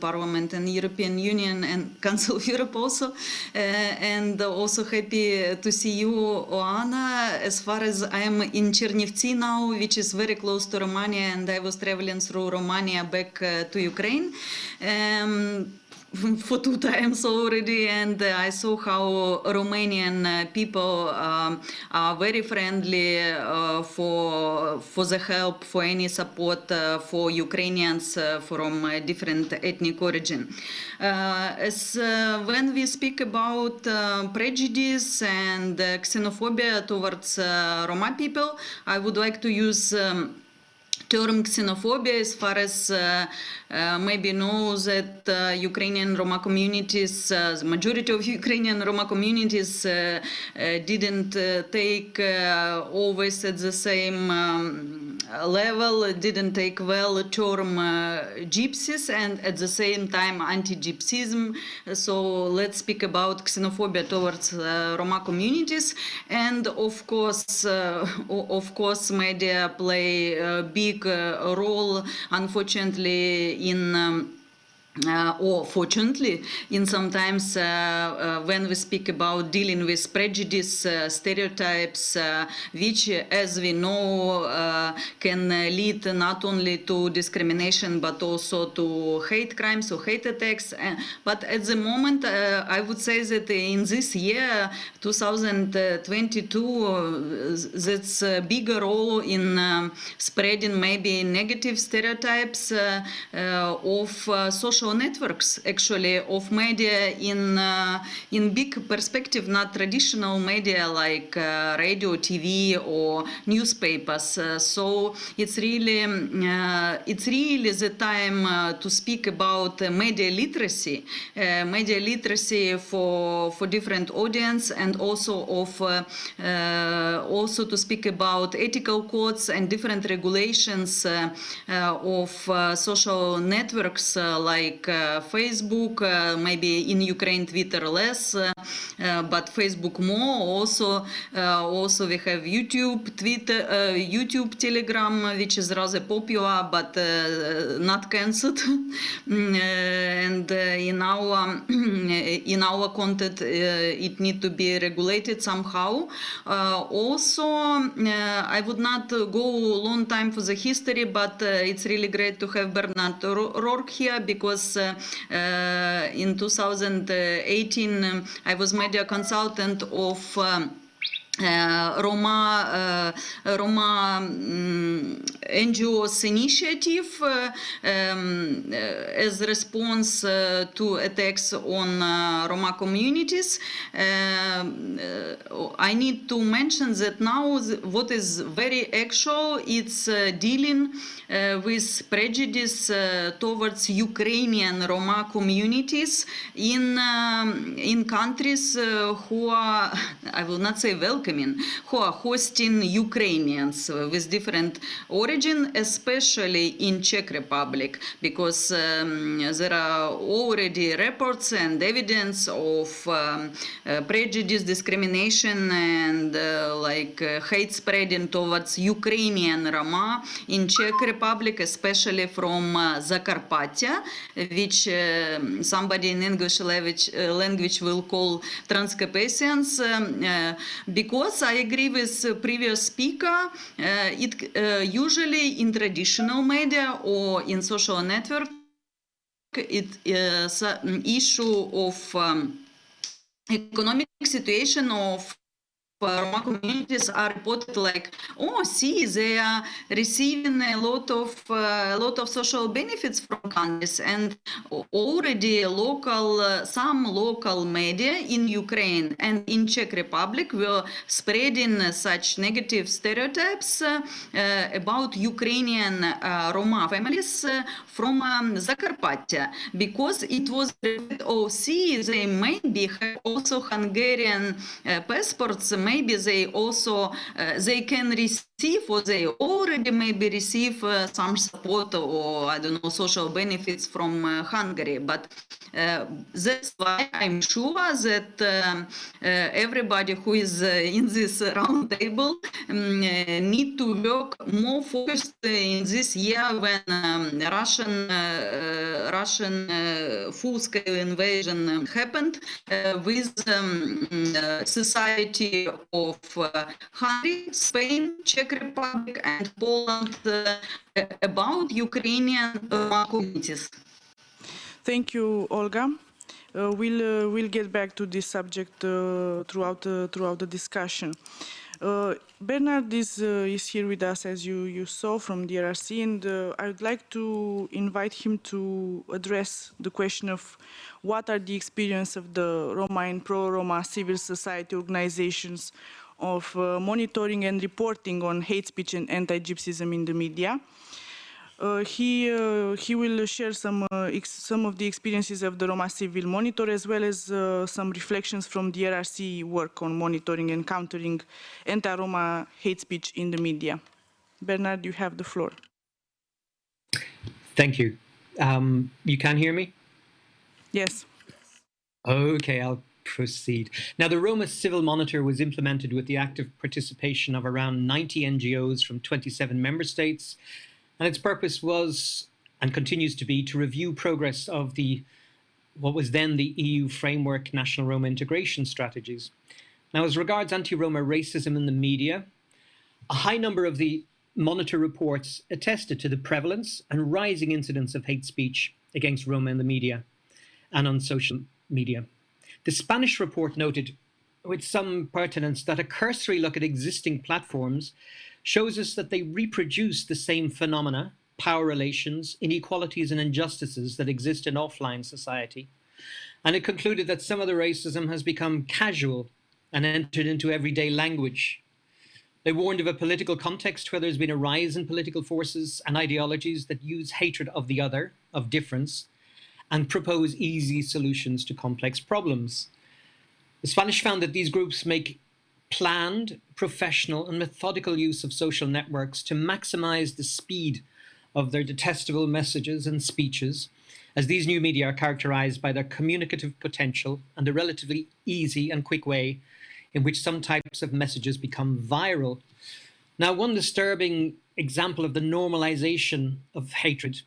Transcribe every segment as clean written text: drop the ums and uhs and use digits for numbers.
Parliament and European Union and Council of Europe also. And also happy to see you, Oana. As far as I am in Chernivtsi now, which is very close to Romania, and I was traveling through Romania back to Ukraine. For 2 times already, and I saw how Romanian people are very friendly for the help, for any support for Ukrainians from different ethnic origin. When we speak about prejudice and xenophobia towards Roma people, I would like to use term xenophobia as far as maybe know that Ukrainian Roma communities, the majority of Ukrainian Roma communities didn't take always at the same level, didn't take well term gypsies, and at the same time anti-gypsyism. So let's speak about xenophobia towards Roma communities. And of course media play a big role, unfortunately, or fortunately, in sometimes when we speak about dealing with prejudice, stereotypes, which, as we know, can lead not only to discrimination but also to hate crimes or hate attacks. But at the moment, I would say that in this year, 2022, that's a bigger role in spreading maybe negative stereotypes of social networks, actually, of media in big perspective, not traditional media like radio, TV, or newspapers. So it's really the time to speak about media literacy for different audience, and also also to speak about ethical codes and different regulations of social networks like Facebook, maybe in Ukraine Twitter less, but Facebook more. Also we have YouTube, Twitter, YouTube, Telegram, which is rather popular but not cancelled. And in our content, it need to be regulated somehow. Also, I would not go long time for the history, but it's really great to have Bernard Rourke here, because in 2018 I was media consultant of Roma NGOs initiative as response to attacks on Roma communities. I need to mention that now what is very actual, it's dealing with prejudice towards Ukrainian Roma communities in countries who are, I will not say welcoming, who are hosting Ukrainians with different origin, especially in Czech Republic, because there are already reports and evidence of prejudice, discrimination, and hate spreading towards Ukrainian Roma in Czech Republic, especially from Zakarpattia, which somebody in English language will call Transcarpathians, because I agree with previous speaker, it usually in traditional media or in social network, it is an issue of economic situation of Roma communities are reported like, oh, see, they are receiving a lot of social benefits from countries, and already some local media in Ukraine and in Czech Republic were spreading such negative stereotypes about Ukrainian Roma families from Zakarpattia, because it was, oh, see, they maybe have also Hungarian passports, maybe they also they can receive, or they already maybe receive some support, or I don't know, social benefits from Hungary. But that's why I'm sure that everybody who is in this round table need to work more focused in this year when Russian full-scale invasion happened with society of Hungary, Spain, Czech Republic, and Poland about Ukrainian communities. Thank you, Olga. We'll get back to this subject throughout the discussion. Bernard is here with us, as you saw, from the DRC, and I would like to invite him to address the question of what are the experience of the Roma and pro-Roma civil society organizations of monitoring and reporting on hate speech and anti-Gypsyism in the media. He will share some of the experiences of the Roma Civil Monitor, as well as some reflections from the RRC work on monitoring and countering anti-Roma hate speech in the media. Bernard, you have the floor. Thank you. You can hear me? Yes. Okay, I'll proceed. Now, the Roma Civil Monitor was implemented with the active participation of around 90 NGOs from 27 member states, and its purpose was, and continues to be, to review progress of what was then the EU Framework National Roma Integration Strategies. Now, as regards anti-Roma racism in the media, a high number of the Monitor reports attested to the prevalence and rising incidence of hate speech against Roma in the media and on social media. The Spanish report noted with some pertinence that a cursory look at existing platforms shows us that they reproduce the same phenomena, power relations, inequalities, and injustices that exist in offline society. And it concluded that some of the racism has become casual and entered into everyday language. They warned of a political context where there's been a rise in political forces and ideologies that use hatred of the other, of difference, and propose easy solutions to complex problems. The Spanish found that these groups make planned, professional, and methodical use of social networks to maximize the speed of their detestable messages and speeches, as these new media are characterized by their communicative potential and the relatively easy and quick way in which some types of messages become viral. Now, one disturbing example of the normalization of hatred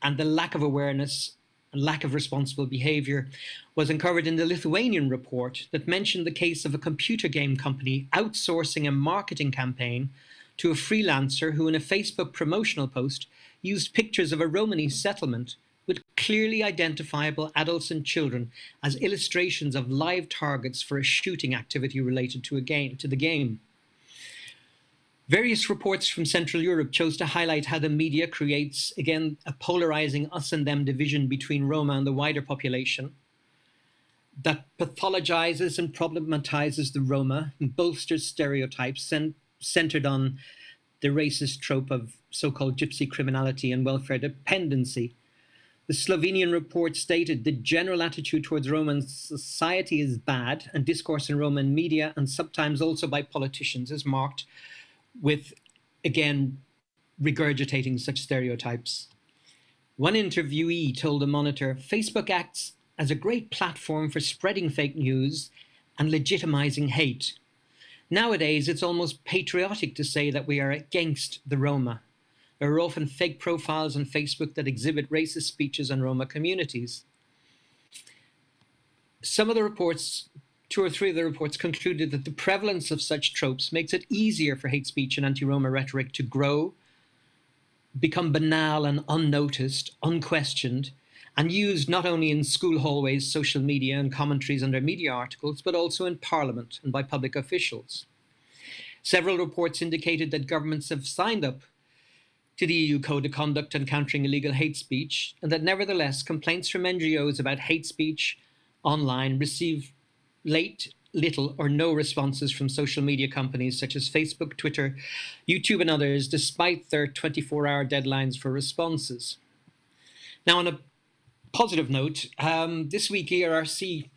and the lack of awareness and lack of responsible behavior was uncovered in the Lithuanian report that mentioned the case of a computer game company outsourcing a marketing campaign to a freelancer who, in a Facebook promotional post, used pictures of a Romani settlement with clearly identifiable adults and children as illustrations of live targets for a shooting activity related to the game. Various reports from Central Europe chose to highlight how the media creates, again, a polarizing us and them division between Roma and the wider population, that pathologizes and problematizes the Roma and bolsters stereotypes centered on the racist trope of so-called gypsy criminality and welfare dependency. The Slovenian report stated the general attitude towards Roma society is bad, and discourse in Roman media and sometimes also by politicians is marked with, again, regurgitating such stereotypes. One interviewee told the Monitor, Facebook acts as a great platform for spreading fake news and legitimizing hate. Nowadays, it's almost patriotic to say that we are against the Roma. There are often fake profiles on Facebook that exhibit racist speeches on Roma communities. Some of the reports, 2 or 3 of the reports, concluded that the prevalence of such tropes makes it easier for hate speech and anti-Roma rhetoric to grow, become banal and unnoticed, unquestioned, and used not only in school hallways, social media, and commentaries under media articles, but also in Parliament and by public officials. Several reports indicated that governments have signed up to the EU Code of Conduct on Countering Illegal Hate Speech, and that nevertheless complaints from NGOs about hate speech online receive little or no responses from social media companies such as Facebook, Twitter, YouTube, and others, despite their 24-hour deadlines for responses. Now, on a positive note, this week ERRC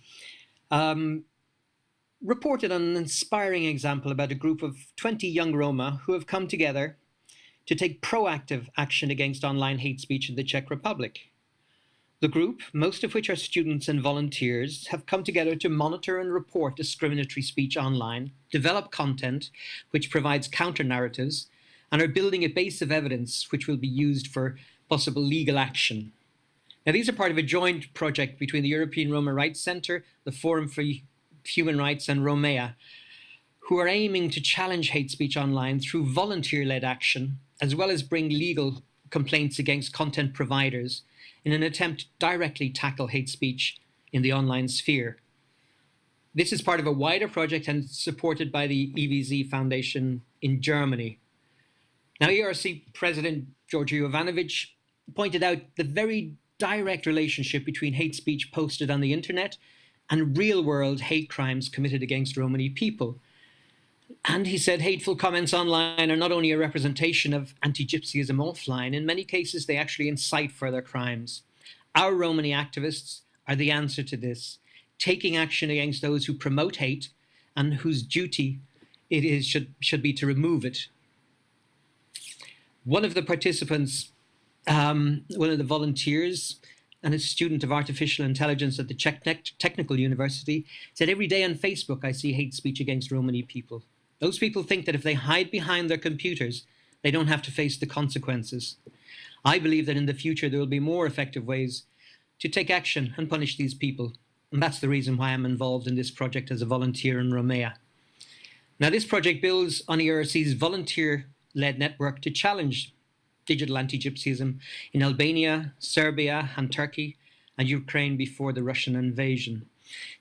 reported on an inspiring example about a group of 20 young Roma who have come together to take proactive action against online hate speech in the Czech Republic. The group, most of which are students and volunteers, have come together to monitor and report discriminatory speech online, develop content which provides counter-narratives, and are building a base of evidence which will be used for possible legal action. Now, these are part of a joint project between the European Roma Rights Centre, the Forum for Human Rights, and Romea, who are aiming to challenge hate speech online through volunteer-led action, as well as bring legal complaints against content providers in an attempt to directly tackle hate speech in the online sphere. This is part of a wider project and supported by the EVZ Foundation in Germany. Now, ERC President Georgiy Jovanovic pointed out the very direct relationship between hate speech posted on the internet and real-world hate crimes committed against Romani people. And he said hateful comments online are not only a representation of anti-Gypsyism offline, in many cases they actually incite further crimes. Our Romani activists are the answer to this, taking action against those who promote hate and whose duty it is should be to remove it. One of the participants, one of the volunteers, and a student of artificial intelligence at the Czech Technical University, said, "Every day on Facebook I see hate speech against Romani people. Those people think that if they hide behind their computers, they don't have to face the consequences. I believe that in the future there will be more effective ways to take action and punish these people. And that's the reason why I'm involved in this project as a volunteer in Romania." Now, this project builds on ERC's volunteer-led network to challenge digital anti-Gypsyism in Albania, Serbia, and Turkey, and Ukraine before the Russian invasion.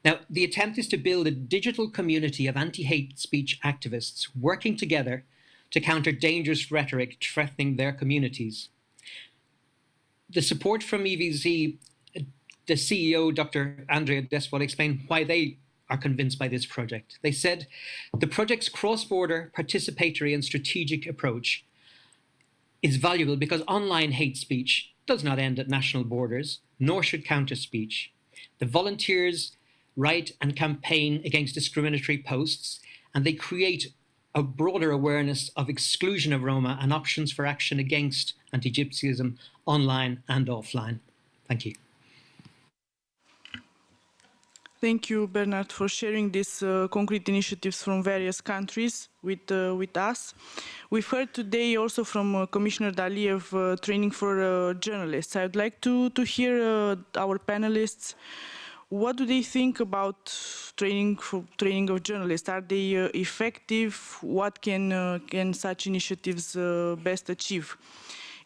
Now, the attempt is to build a digital community of anti-hate speech activists working together to counter dangerous rhetoric threatening their communities. The support from EVZ, the CEO, Dr. Andrea Despot, explained why they are convinced by this project. They said, "The project's cross-border, participatory and strategic approach is valuable because online hate speech does not end at national borders, nor should counter speech. The volunteers write and campaign against discriminatory posts, and they create a broader awareness of exclusion of Roma and options for action against anti-Gypsyism online and offline." Thank you. Thank you, Bernard, for sharing these concrete initiatives from various countries with us. We've heard today also from Commissioner Dalli of training for journalists. I would like to hear our panelists. What do they think about training of journalists? Are they effective? What can such initiatives best achieve?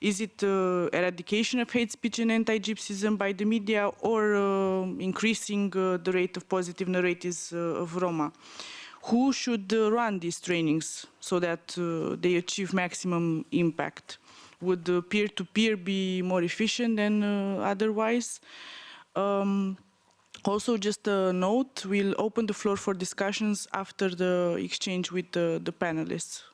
Is it eradication of hate speech and anti-Gypsyism by the media, or increasing the rate of positive narratives of Roma? Who should run these trainings so that they achieve maximum impact? Would peer-to-peer be more efficient than otherwise? Also, just a note, we'll open the floor for discussions after the exchange with the panelists.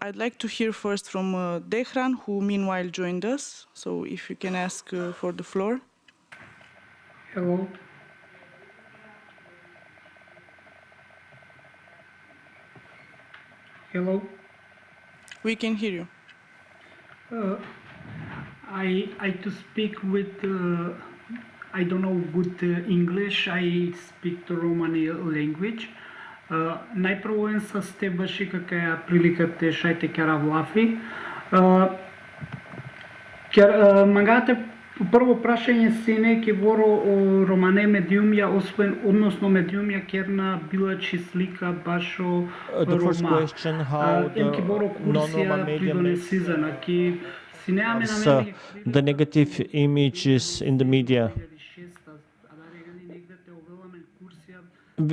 I'd like to hear first from Dehran, who meanwhile joined us. So if you can ask for the floor. Hello. Hello. We can hear you. I to speak with I don't know good English. I speak the Romani language. Najprvo însă ste bășică că prilikate șaite chiar avlafi. Chiar mangate prvo prašanje si neki voro o romane mediumja, odnosno mediumja kjerna bilači slika baš o The first Roma. question, how the non-Roma media makes the negative images in the media.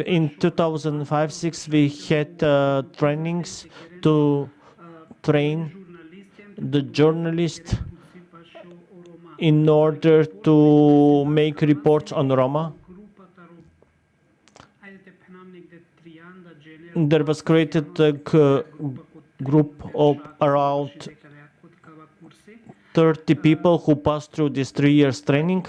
In 2005-06 we had trainings to train the journalists in order to make reports on Roma. There was created a group of around 30 people who passed through this 3 years training.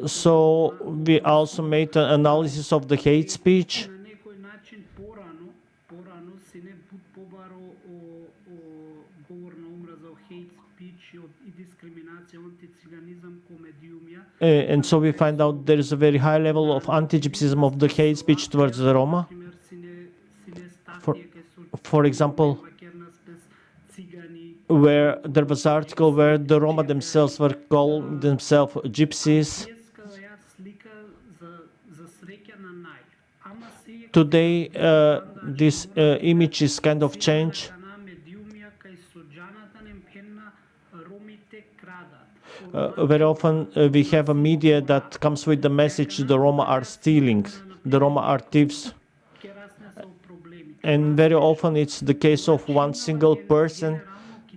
So we also made an analysis of the hate speech. На некој начин порано се не побаро о говор на омраза, о hate speech и дискриминација, антициганизам ко медиумја. And so we find out there is a very high level of anti-Gypsyism of the hate speech towards the Roma. For example, where there was an article where the Roma themselves were calling themselves gypsies. Today, this image is kind of changed. Very often we have a media that comes with the message the Roma are stealing, the Roma are thieves. And very often it's the case of one single person,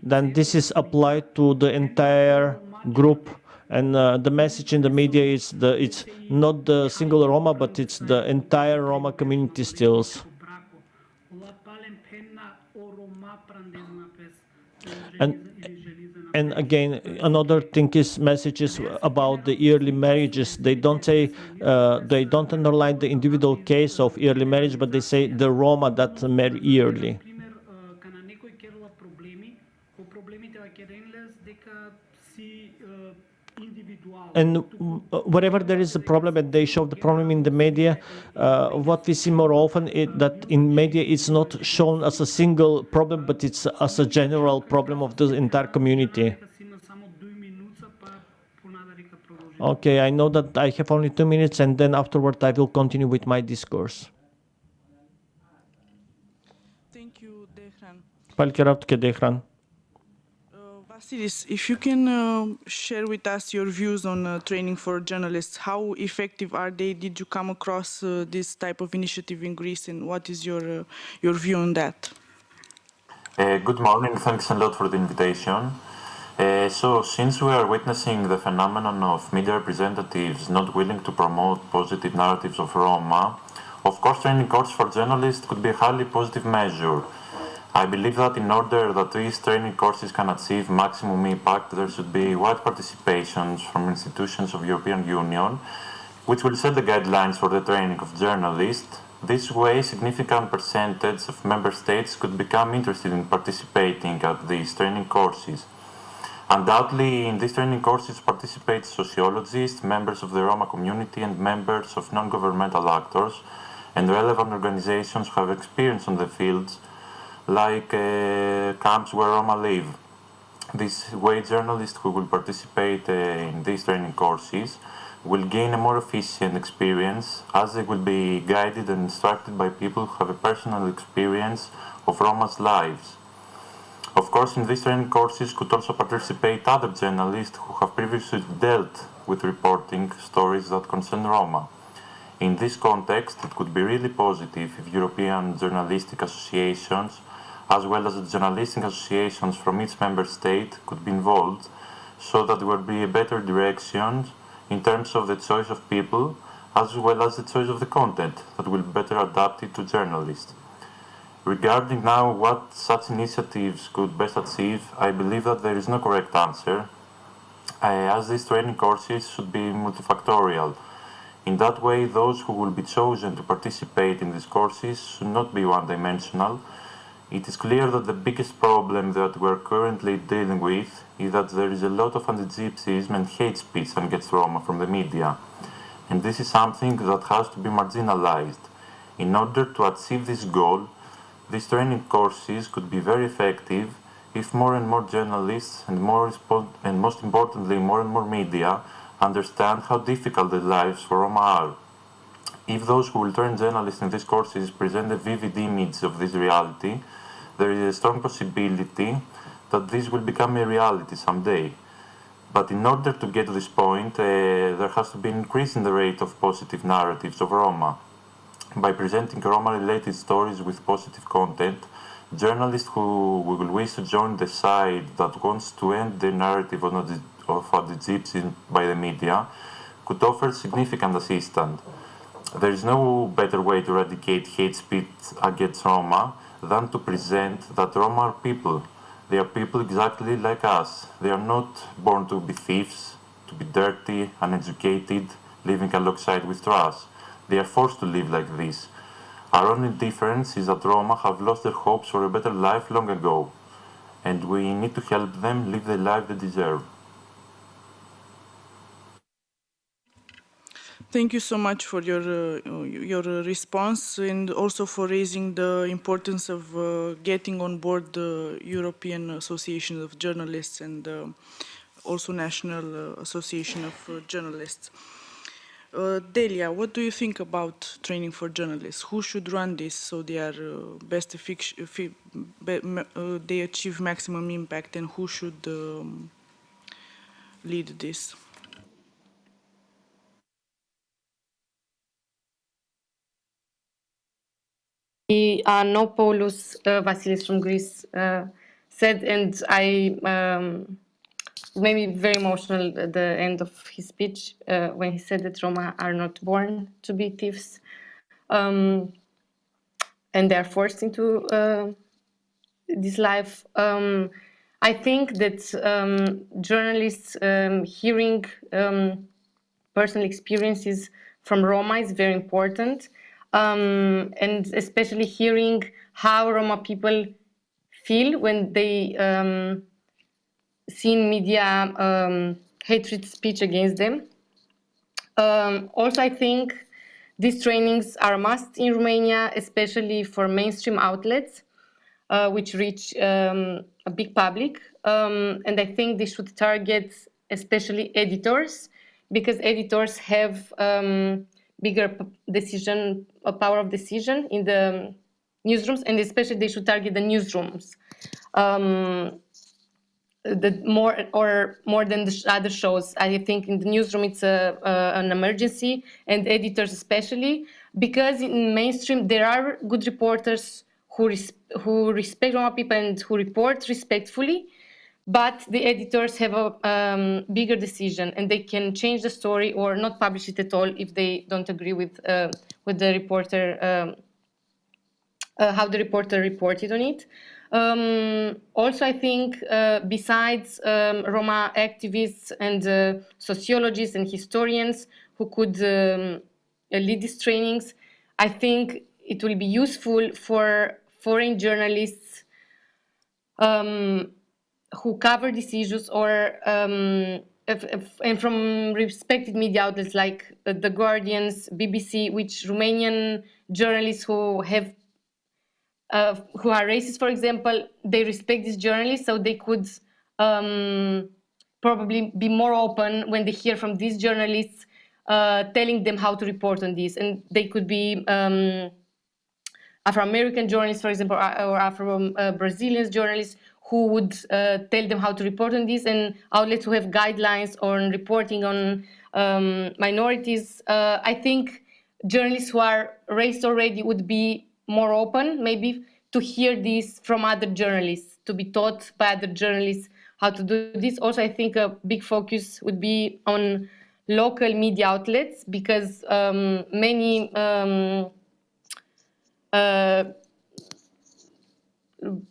then this is applied to the entire group. And the message in the media is it's not the single Roma, but it's the entire Roma community steals. And again, another thing is messages about the early marriages. They don't say, they don't underline the individual case of early marriage, but they say the Roma that marry early. And wherever there is a problem and they show the problem in the media, what we see more often is that in media it's not shown as a single problem, but it's as a general problem of the entire community. Okay, I know that I have only 2 minutes, and then afterward I will continue with my discourse. Thank you, Dehran. Dehran. Vasilis, if you can share with us your views on training for journalists, how effective are they? Did you come across this type of initiative in Greece, and what is your view on that? Good morning, thanks a lot for the invitation. So, since we are witnessing the phenomenon of media representatives not willing to promote positive narratives of Roma, of course training courses for journalists could be a highly positive measure. I believe that in order that these training courses can achieve maximum impact, there should be wide participation from institutions of the European Union, which will set the guidelines for the training of journalists. This way, significant percentage of member states could become interested in participating at these training courses. Undoubtedly, in these training courses participate sociologists, members of the Roma community, and members of non-governmental actors, and relevant organizations who have experience on the fields, like camps where Roma live. This way, journalists who will participate in these training courses will gain a more efficient experience, as they will be guided and instructed by people who have a personal experience of Roma's lives. Of course, in these training courses could also participate other journalists who have previously dealt with reporting stories that concern Roma. In this context, it could be really positive if European journalistic associations, as well as the journalistic associations from each member state, could be involved, so that there would be a better direction in terms of the choice of people, as well as the choice of the content that will be better adapted to journalists. Regarding now what such initiatives could best achieve, I believe that there is no correct answer, as these training courses should be multifactorial. In that way, those who will be chosen to participate in these courses should not be one-dimensional. It is clear that the biggest problem that we are currently dealing with is that there is a lot of anti-Gypsyism and hate speech against Roma from the media, and this is something that has to be marginalized. In order to achieve this goal, these training courses could be very effective if more and more journalists and most importantly more and more media understand how difficult the lives for Roma are. If those who will train journalists in these courses present a vivid image of this reality, there is a strong possibility that this will become a reality someday. But in order to get to this point, there has to be an increase in the rate of positive narratives of Roma. By presenting Roma-related stories with positive content, journalists who will wish to join the side that wants to end the narrative of anti-Gypsyism by the media could offer significant assistance. There is no better way to eradicate hate speech against Roma than to present that Roma are people. They are people exactly like us. They are not born to be thieves, to be dirty, uneducated, living alongside with trash. They are forced to live like this. Our only difference is that Roma have lost their hopes for a better life long ago, and we need to help them live the life they deserve. Thank you so much for your response, and also for raising the importance of getting on board the European Association of Journalists and also National Association of Journalists. Delia, what do you think about training for journalists? Who should run this so they are they achieve maximum impact, and who should lead this? Arnopoulos Vasilis from Greece said, and I made me very emotional at the end of his speech when he said that Roma are not born to be thieves, and they are forced into this life. I think that journalists hearing personal experiences from Roma is very important, and especially hearing how Roma people feel when they see in media hatred speech against them. Also, I think these trainings are a must in Romania, especially for mainstream outlets, which reach a big public. And I think they should target especially editors, because editors have bigger power of decision in the newsrooms, and especially they should target the newsrooms. The more than the other shows. I think in the newsroom it's an emergency, and editors especially, because in mainstream there are good reporters who respect Roma people and who report respectfully, but the editors have a bigger decision, and they can change the story or not publish it at all if they don't agree with the reporter, how the reporter reported on it. Also, I think besides Roma activists and sociologists and historians who could lead these trainings, I think it will be useful for foreign journalists who cover these issues, or and from respected media outlets like The Guardian's, BBC, which Romanian journalists who are racist, for example, they respect these journalists, so they could probably be more open when they hear from these journalists telling them how to report on this. And they could be Afro-American journalists, for example, or Afro-Brazilian journalists who would tell them how to report on this, and outlets who have guidelines on reporting on minorities. I think journalists who are racist already would be more open, maybe, to hear this from other journalists, to be taught by other journalists how to do this. Also, I think a big focus would be on local media outlets, because many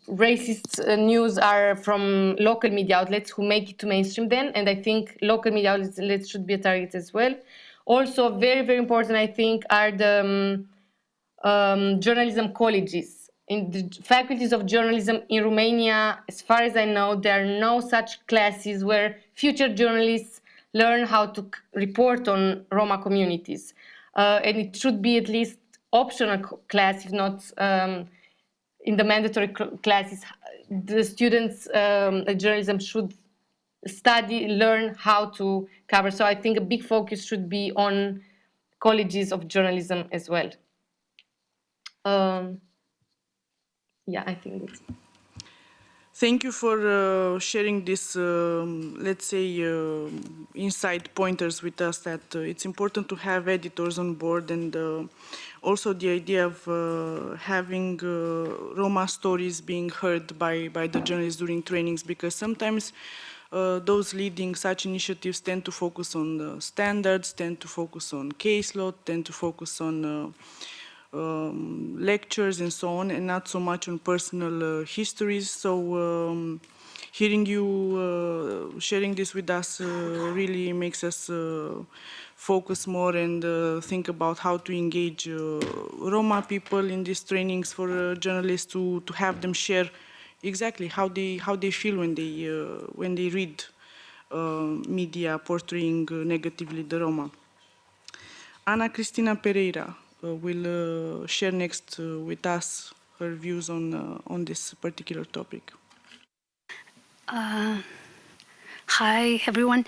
racist news are from local media outlets who make it to mainstream then, and I think local media outlets should be a target as well. Also, very, very important, I think, are the journalism colleges. In the faculties of journalism in Romania, as far as I know, there are no such classes where future journalists learn how to report on Roma communities. And it should be at least optional class, if not in the mandatory classes. The students at journalism should learn how to cover. So I think a big focus should be on colleges of journalism as well. Yeah, I think that's it. Thank you for sharing this, let's say, inside pointers with us, that it's important to have editors on board, and also the idea of having Roma stories being heard by the journalists during trainings, because sometimes those leading such initiatives tend to focus on standards, tend to focus on case law, tend to focus on lectures and so on, and not so much on personal histories. So hearing you sharing this with us really makes us focus more and think about how to engage Roma people in these trainings for journalists to have them share exactly how they feel when they read media portraying negatively the Roma. Ana Cristina Pereira will share next with us her views on this particular topic. Hi, everyone.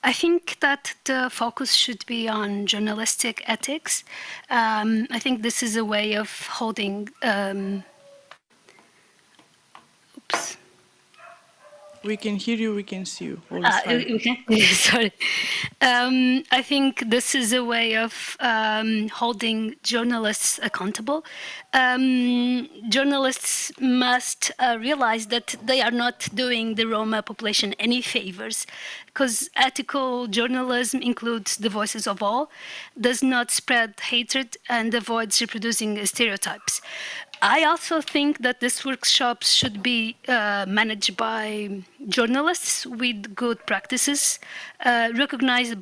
I think that the focus should be on journalistic ethics. I think this is a way of holding. Oops. We can hear you, we can see you. All is fine. Okay. Sorry. I think this is a way of holding journalists accountable. Journalists must realize that they are not doing the Roma population any favors, because ethical journalism includes the voices of all, does not spread hatred, and avoids reproducing stereotypes. I also think that these workshops should be managed by journalists with good practices, recognized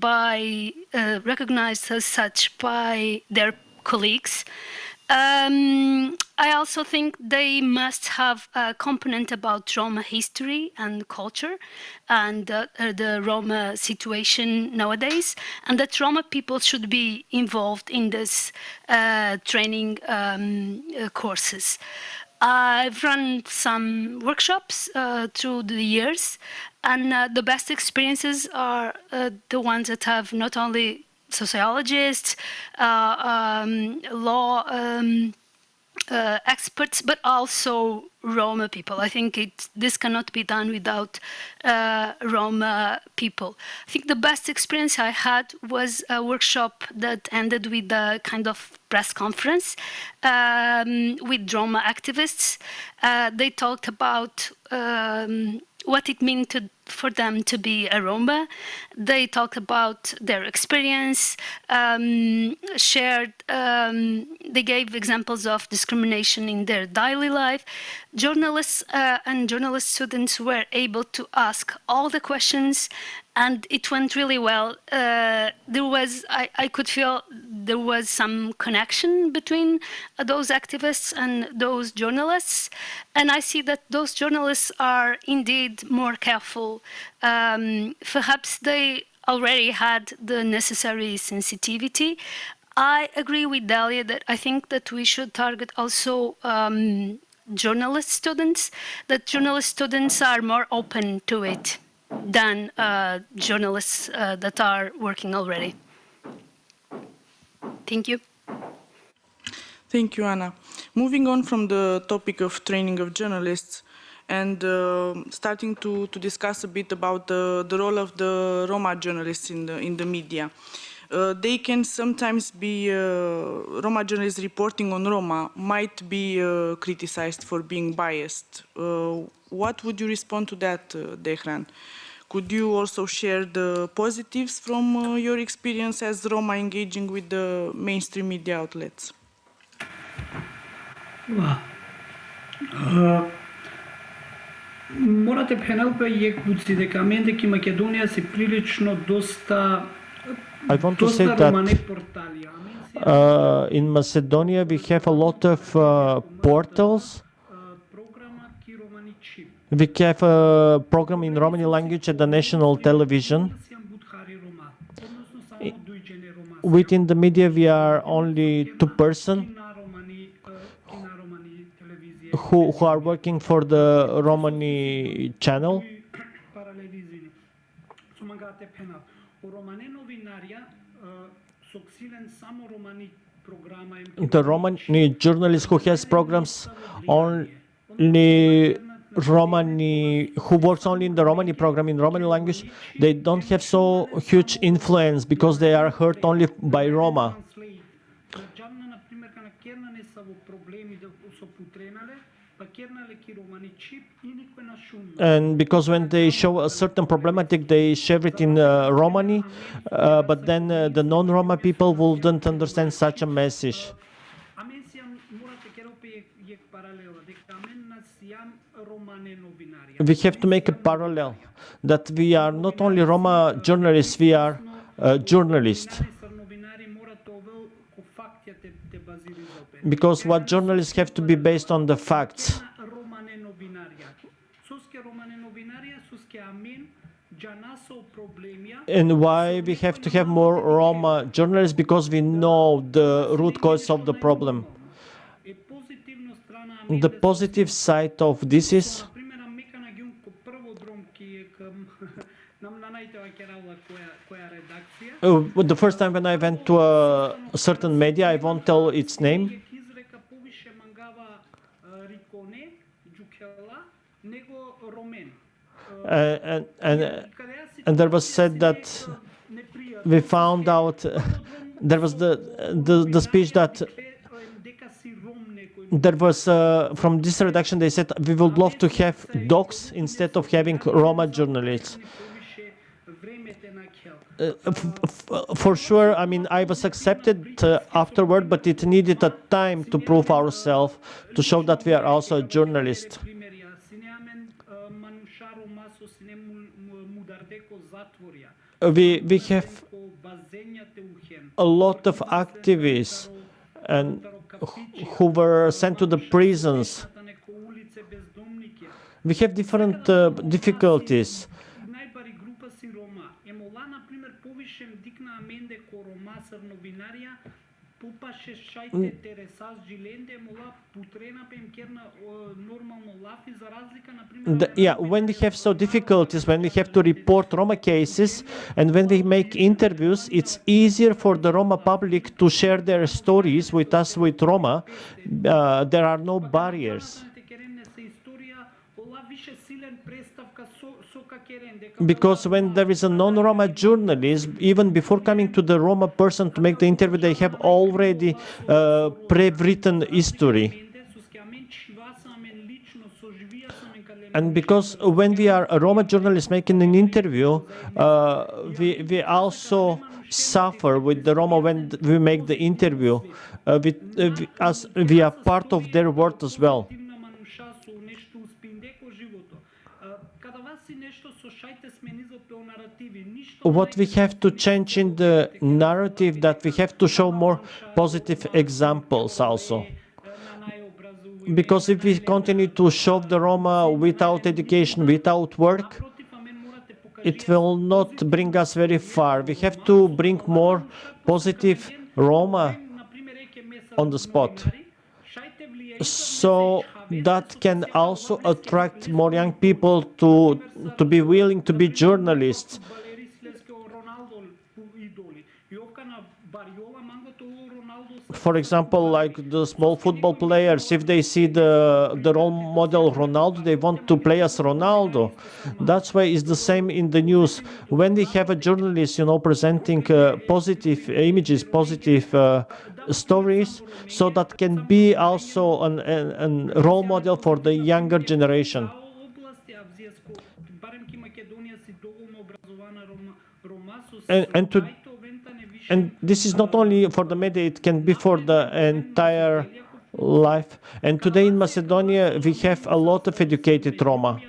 as such by their colleagues. I also think they must have a component about Roma history and culture and the Roma situation nowadays, and that Roma people should be involved in this training courses. I've run some workshops through the years, and the best experiences are the ones that have not only sociologists, law experts, but also Roma people. I think this cannot be done without Roma people. I think the best experience I had was a workshop that ended with a kind of press conference with Roma activists. They talked about what it meant for them to be a Roma. They talked about their experience, they gave examples of discrimination in their daily life. Journalists and journalist students were able to ask all the questions, and it went really well. I could feel there was some connection between those activists and those journalists, and I see that those journalists are indeed more careful. Perhaps they already had the necessary sensitivity. I agree with Dalia that I think that we should target also journalist students, that journalist students are more open to it than journalists that are working already. Thank you. Thank you, Anna. Moving on from the topic of training of journalists and starting to discuss a bit about the role of the Roma journalists in the media. They can sometimes be, Roma journalists reporting on Roma might be criticized for being biased. What would you respond to that, Dehran? Could you also share the positives from your experience as Roma engaging with the mainstream media outlets? Morate пенал па јек буци дека мен дека Македонија се прилично доста I want to say that in Macedonia we have a lot of portals. We have a program in Romani language at the national television. Within the media we are only 2 persons who are working for the Romani channel. The Romani journalist who has programs only Romani, who works only in the Romani program in Romani language, they don't have so huge influence because they are heard only by Roma. And because when they show a certain problematic, they share it in Romani, but then the non-Roma people wouldn't understand such a message. We have to make a parallel that we are not only Roma journalists, we are journalists. Because what journalists have to be based on the facts. And why we have to have more Roma journalists? Because we know the root cause of the problem. The positive side of this is the first time when I went to a certain media, I won't tell its name. And there was said that we found out there was the speech that there was from this redaction they said we would love to have dogs instead of having Roma journalists. For sure, I mean, I was accepted afterward, but it needed a time to prove ourselves, to show that we are also a journalist. We have a lot of activists and who were sent to the prisons. We have different difficulties. Yeah, when we have so difficulties, when we have to report Roma cases, and when we make interviews, it's easier for the Roma public to share their stories with us, with Roma. There are no barriers. Because when there is a non-Roma journalist, even before coming to the Roma person to make the interview, they have already pre-written history. And because when we are a Roma journalist making an interview, we also suffer with the Roma when we make the interview, as we are part of their world as well. What we have to change in the narrative, that we have to show more positive examples also. Because if we continue to show the Roma without education, without work, it will not bring us very far. We have to bring more positive Roma on the spot. So that can also attract more young people to be willing to be journalists. For example, like the small football players, if they see the role model Ronaldo, they want to play as Ronaldo. That's why it's the same in the news. When we have a journalist, presenting positive images, positive stories, so that can be also a role model for the younger generation. And this is not only for the media, it can be for the entire life. And today in Macedonia, we have a lot of educated Roma.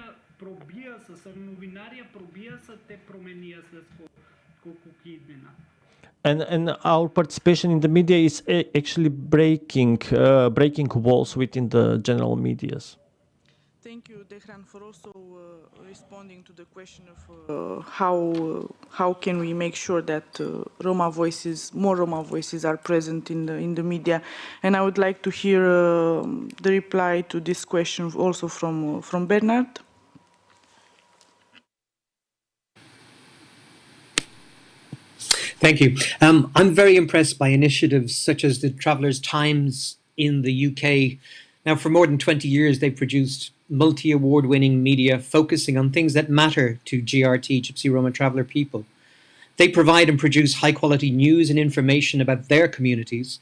And our participation in the media is actually breaking walls within the general medias. Thank you, Dehran, for also responding to the question of how can we make sure that more Roma voices are present in the media. And I would like to hear the reply to this question also from Bernard. Thank you. I'm very impressed by initiatives such as the Traveller's Times in the UK. Now, for more than 20 years, they've produced multi-award-winning media focusing on things that matter to GRT, Gypsy Roma Traveller people. They provide and produce high-quality news and information about their communities,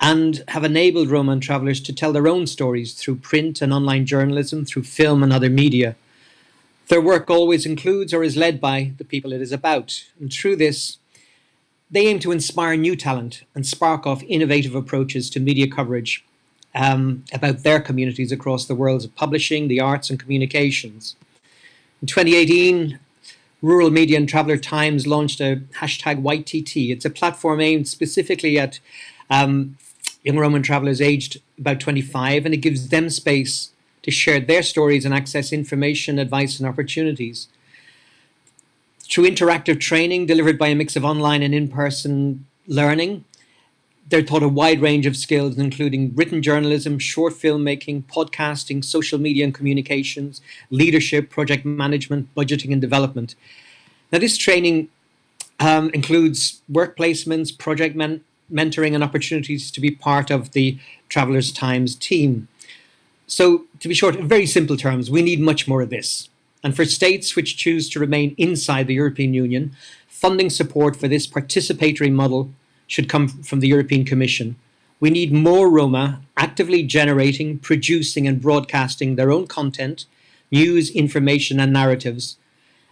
and have enabled Roma travellers to tell their own stories through print and online journalism, through film and other media. Their work always includes or is led by the people it is about. And through this, they aim to inspire new talent and spark off innovative approaches to media coverage about their communities across the worlds of publishing, the arts and communications. In 2018, Rural Media and Traveller Times launched a hashtag YTT. It's a platform aimed specifically at young Roman travellers aged about 25, and it gives them space to share their stories and access information, advice and opportunities. Through interactive training delivered by a mix of online and in-person learning, they're taught a wide range of skills, including written journalism, short filmmaking, podcasting, social media and communications, leadership, project management, budgeting and development. Now, this training includes work placements, project mentoring and opportunities to be part of the Travellers Times team. So, to be short, in very simple terms, we need much more of this. And for states which choose to remain inside the European Union, funding support for this participatory model should come from the European Commission. We need more Roma actively generating, producing and broadcasting their own content, news, information and narratives,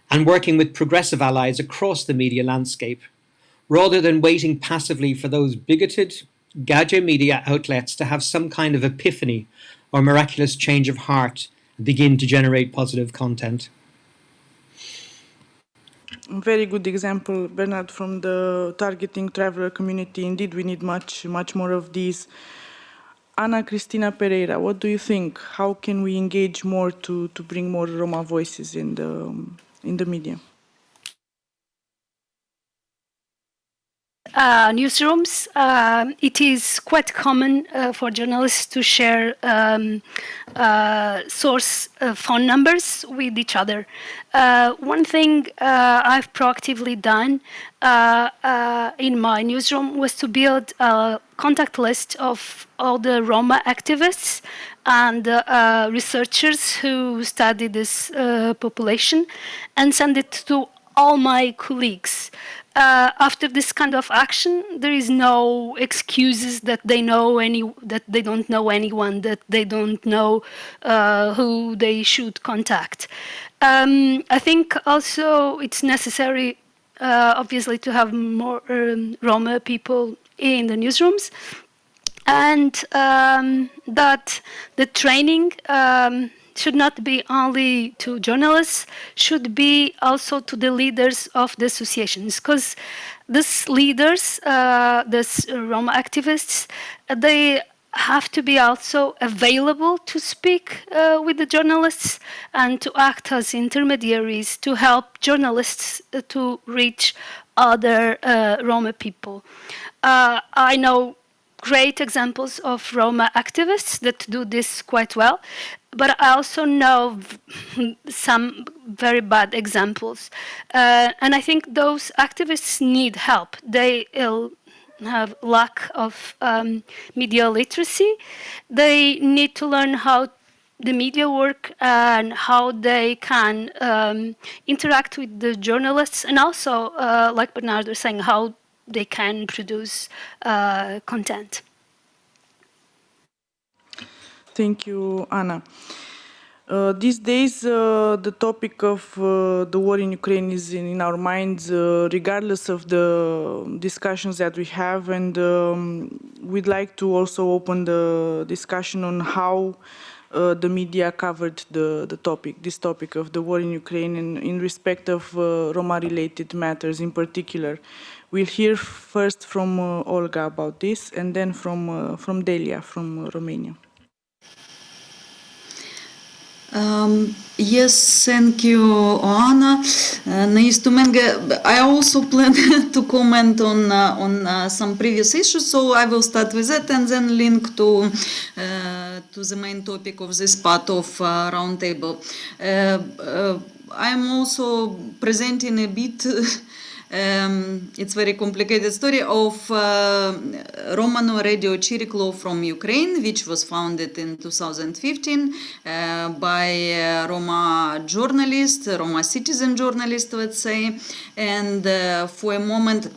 and working with progressive allies across the media landscape, rather than waiting passively for those bigoted, gadget media outlets to have some kind of epiphany or miraculous change of heart and begin to generate positive content. Very good example, Bernard, from the targeting traveler community. Indeed, we need much more of these. Ana Cristina Pereira, what do you think? How can we engage more to bring more Roma voices in the media? Newsrooms, it is quite common for journalists to share source phone numbers with each other. One thing I've proactively done in my newsroom was to build a contact list of all the Roma activists and researchers who study this population and send it to all my colleagues. After this kind of action, there is no excuses that they don't know anyone, that they don't know who they should contact. I think also it's necessary, obviously, to have more Roma people in the newsrooms, and that the training should not be only to journalists, should be also to the leaders of the associations, because these leaders, these Roma activists, they have to be also available to speak with the journalists and to act as intermediaries to help journalists to reach other Roma people. I know great examples of Roma activists that do this quite well, but I also know some very bad examples. And I think those activists need help. They have lack of media literacy. They need to learn how the media work and how they can interact with the journalists, and also, like Bernard was saying, how they can produce content. Thank you, Anna. These days, the topic of the war in Ukraine is in our minds, regardless of the discussions that we have, and we'd like to also open the discussion on how the media covered this topic of the war in Ukraine in respect of Roma-related matters in particular. We'll hear first from Olga about this, and then from Delia from Romania. Yes, thank you, Oana. Nice to meet you. I also plan to comment on some previous issues, so I will start with that and then link to the main topic of this part of roundtable. I'm also presenting a bit it's very complicated story of Romano Radio Chiriklo from Ukraine, which was founded in 2015 by Roma journalist, Roma citizen journalist, let's say. And for a moment,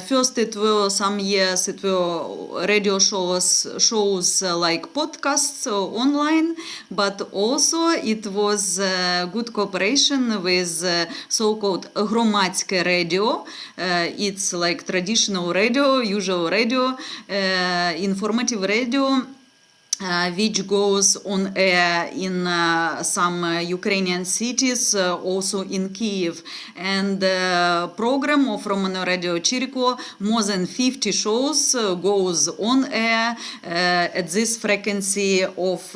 first it were some years, it were radio shows like podcasts online, but also it was good cooperation with so-called Громадське radio. It's like traditional radio, usual radio, informative radio, which goes on air in some Ukrainian cities, also in Kiev. And the program of Romano Radio Chiriklo, more than 50 shows, goes on air at this frequency of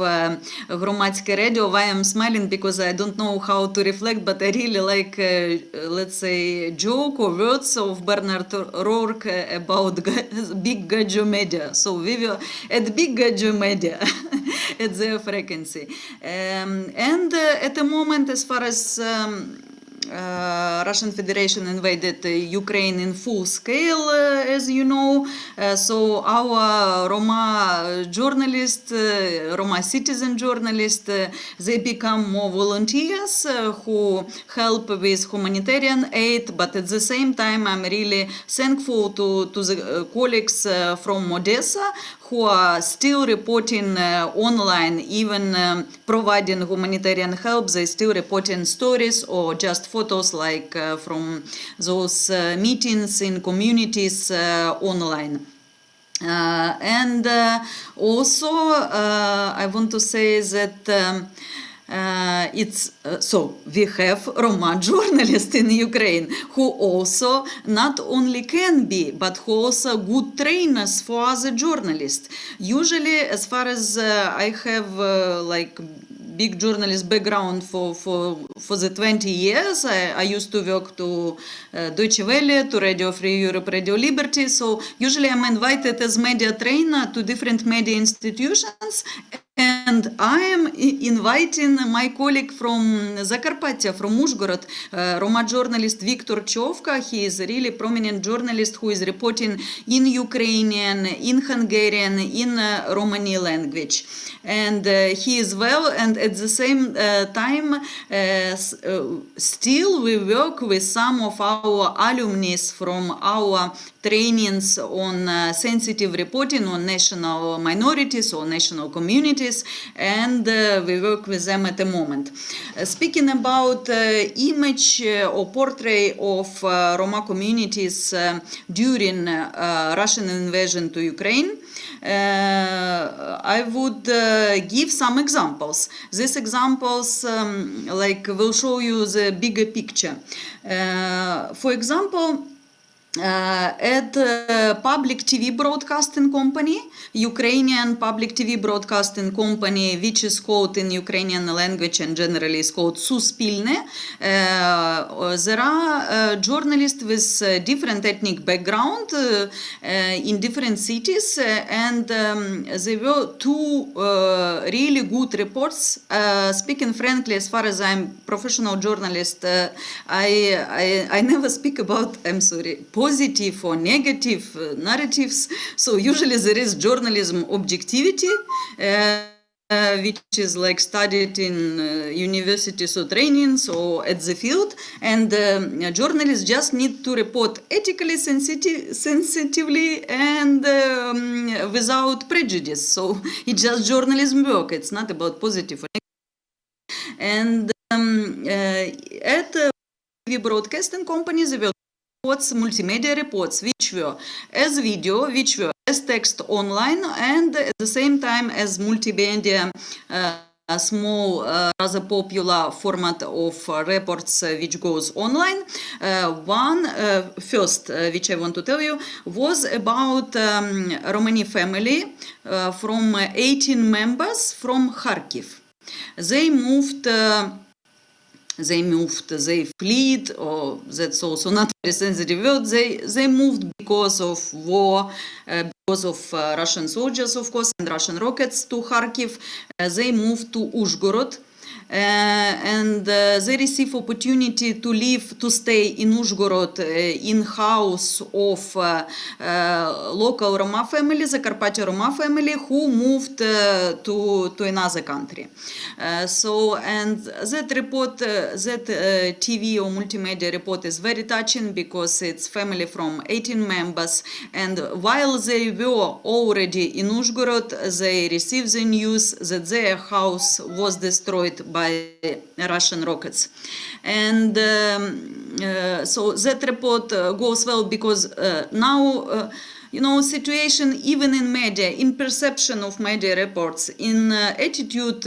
Громадське Radio. Why I'm smiling? Because I don't know how to reflect, but I really like, let's say, joke or words of Bernard Rourke about Big Gadget Media. So we were at Big Gadget Media at their frequency. And at the moment, as far as Russian Federation invaded Ukraine in full scale, as you know. So our Roma journalists, Roma citizen journalists, they become more volunteers who help with humanitarian aid. But at the same time, I'm really thankful to the colleagues from Odessa who are still reporting online, even providing humanitarian help. They still reporting stories or just photos like from those meetings in communities online. And also I want to say that it's so we have Roma journalists in Ukraine who also not only can be, but who also good trainers for other journalists. Usually, as far as I have like big journalist background for the 20 years. I used to work to Deutsche Welle, to Radio Free Europe, Radio Liberty. So usually I'm invited as media trainer to different media institutions. And I am inviting my colleague from Zakarpattia, from Uzhgorod, Roma journalist Viktor Chovka. He is a really prominent journalist who is reporting in Ukrainian, in Hungarian, in Romani language. And he is well, and at the same time, still we work with some of our alumni from our trainings on sensitive reporting on national minorities or national communities, and we work with them at the moment. Speaking about image or portrait of Roma communities during Russian invasion to Ukraine, I would give some examples. These examples like will show you the bigger picture. For example, at public TV broadcasting company, Ukrainian public TV broadcasting company, which is called in Ukrainian language and generally is called Suspilne, there are journalists with different ethnic background in different cities, and there were two really good reports. Speaking frankly, as far as I'm professional journalist, I never speak about, I'm sorry, positive or negative narratives. So usually there is journalism objectivity, which is like studied in universities or trainings or at the field, and journalists just need to report ethically, sensitively, and without prejudice. So it's just journalism work. It's not about positive or negative. And at TV broadcasting companies, there were reports, multimedia reports, which were as video, which were as text online, and at the same time as multimedia, a small, rather popular format of reports which goes online. One first, which I want to tell you, was about Romani family from 18 members from Kharkiv. They fled, or that's also not very sensitive word, they moved because of war, because of Russian soldiers, of course, and Russian rockets to Kharkiv. They moved to Uzhgorod. and they receive opportunity to stay in Uzhgorod in house of local Roma family, Zakarpattia Roma family, who moved to another country. And that report, that TV or multimedia report is very touching because it's family from 18 members, and while they were already in Uzhgorod, they received the news that their house was destroyed by Russian rockets. And so that report goes well because now situation even in media, in perception of media reports, in attitude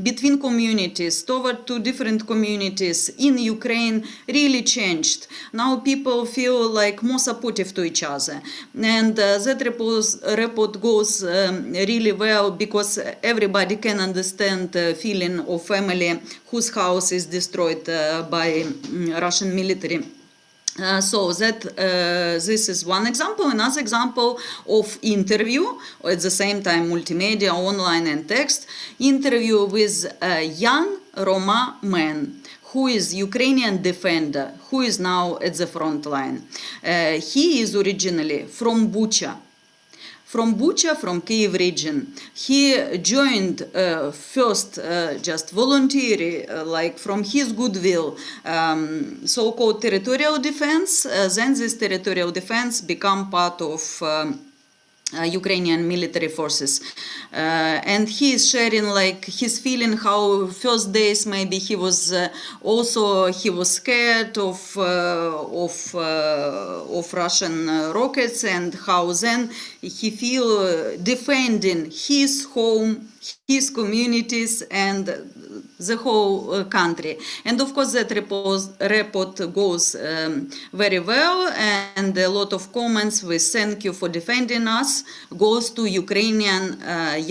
between communities toward two different communities in Ukraine really changed. Now people feel like more supportive to each other, and that report goes really well because everybody can understand the feeling of family whose house is destroyed by Russian military. So that this is one example. Another example of interview, at the same time multimedia, online and text, interview with a young Roma man who is Ukrainian defender, who is now at the front line. He is originally from Bucha, from Kyiv region. He joined first just voluntarily, like from his goodwill, so-called territorial defense. Then this territorial defense become part of Ukrainian military forces, and he is sharing like his feeling how first days maybe he was scared of Russian rockets, and how then he feel defending his home, his communities, and the whole country. And of course that report goes very well, and a lot of comments with "thank you for defending us" goes to Ukrainian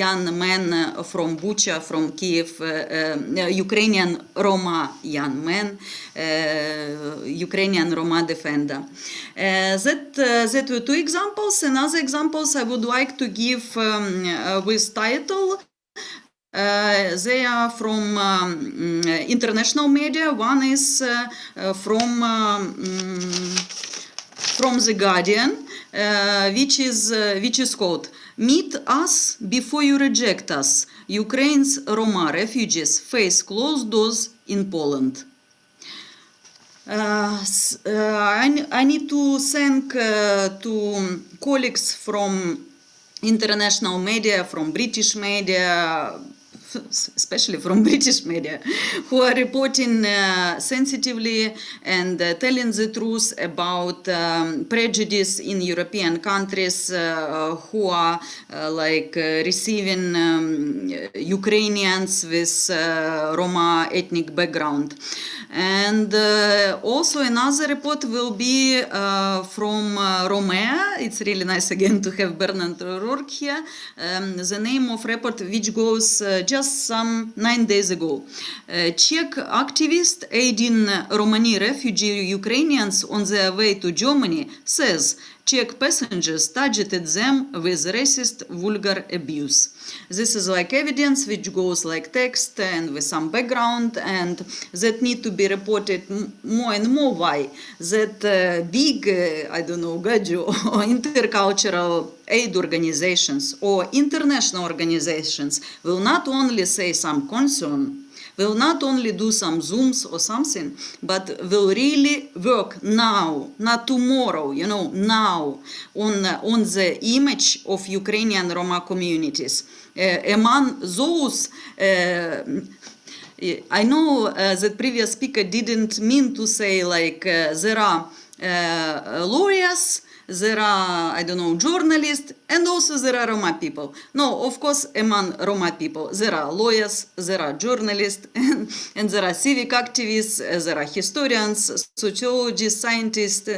young men from Bucha, from Kyiv, Ukrainian Roma young man, Ukrainian Roma defender. That were two examples. Another examples I would like to give with title. They are from international media. One is from The Guardian, which is called "Meet Us Before You Reject Us. Ukraine's Roma refugees face closed doors in Poland." I need to thank to colleagues from international media, from British media, especially from British media, who are reporting sensitively and telling the truth about prejudice in European countries who are receiving Ukrainians with Roma ethnic background. And also another report will be from Romania. It's really nice again to have Bernard O'Rourke here. The name of report, which goes just some 9 days ago. Czech activist aiding Romani refugee Ukrainians on their way to Germany says Czech passengers targeted them with racist, vulgar abuse. This is like evidence which goes like text and with some background, and that need to be reported more and more. Why? That big, GAJO or intercultural aid organizations or international organizations will not only say some concern, will not only do some Zooms or something, but will really work now, not tomorrow, now, on the image of Ukrainian Roma communities. Among those, I know that previous speaker didn't mean to say there are lawyers, there are, journalists, and also there are Roma people. No, of course, among Roma people, there are lawyers, there are journalists, and there are civic activists, there are historians, sociologists, scientists.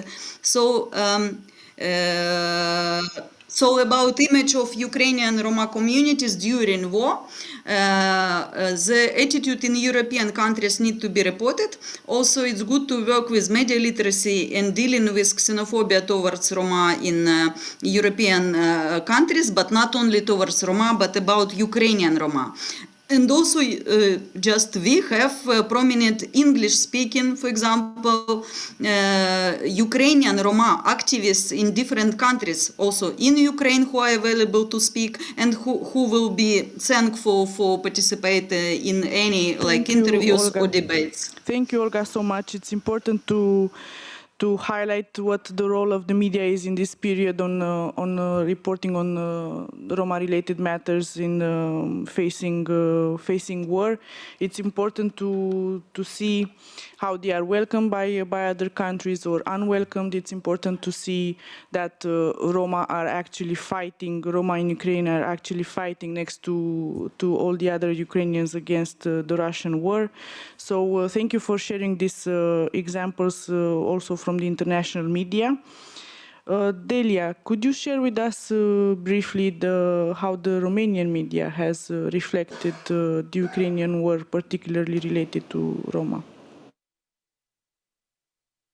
So about image of Ukrainian Roma communities during war, the attitude in European countries need to be reported. Also, it's good to work with media literacy and dealing with xenophobia towards Roma in European countries, but not only towards Roma, but about Ukrainian Roma. And also, just we have prominent English-speaking, for example, Ukrainian Roma activists in different countries, also in Ukraine, who are available to speak and who will be thankful for participate in any Thank you, interviews Olga. or debates. Thank you, Olga, so much. It's important to highlight what the role of the media is in this period on reporting on Roma-related matters in facing war. It's important to see how they are welcomed by other countries or unwelcomed. It's important to see that Roma are actually fighting. Roma in Ukraine are actually fighting next to all the other Ukrainians against the Russian war. So thank you for sharing these examples also from the international media. Delia, could you share with us briefly how the Romanian media has reflected the Ukrainian war, particularly related to Roma?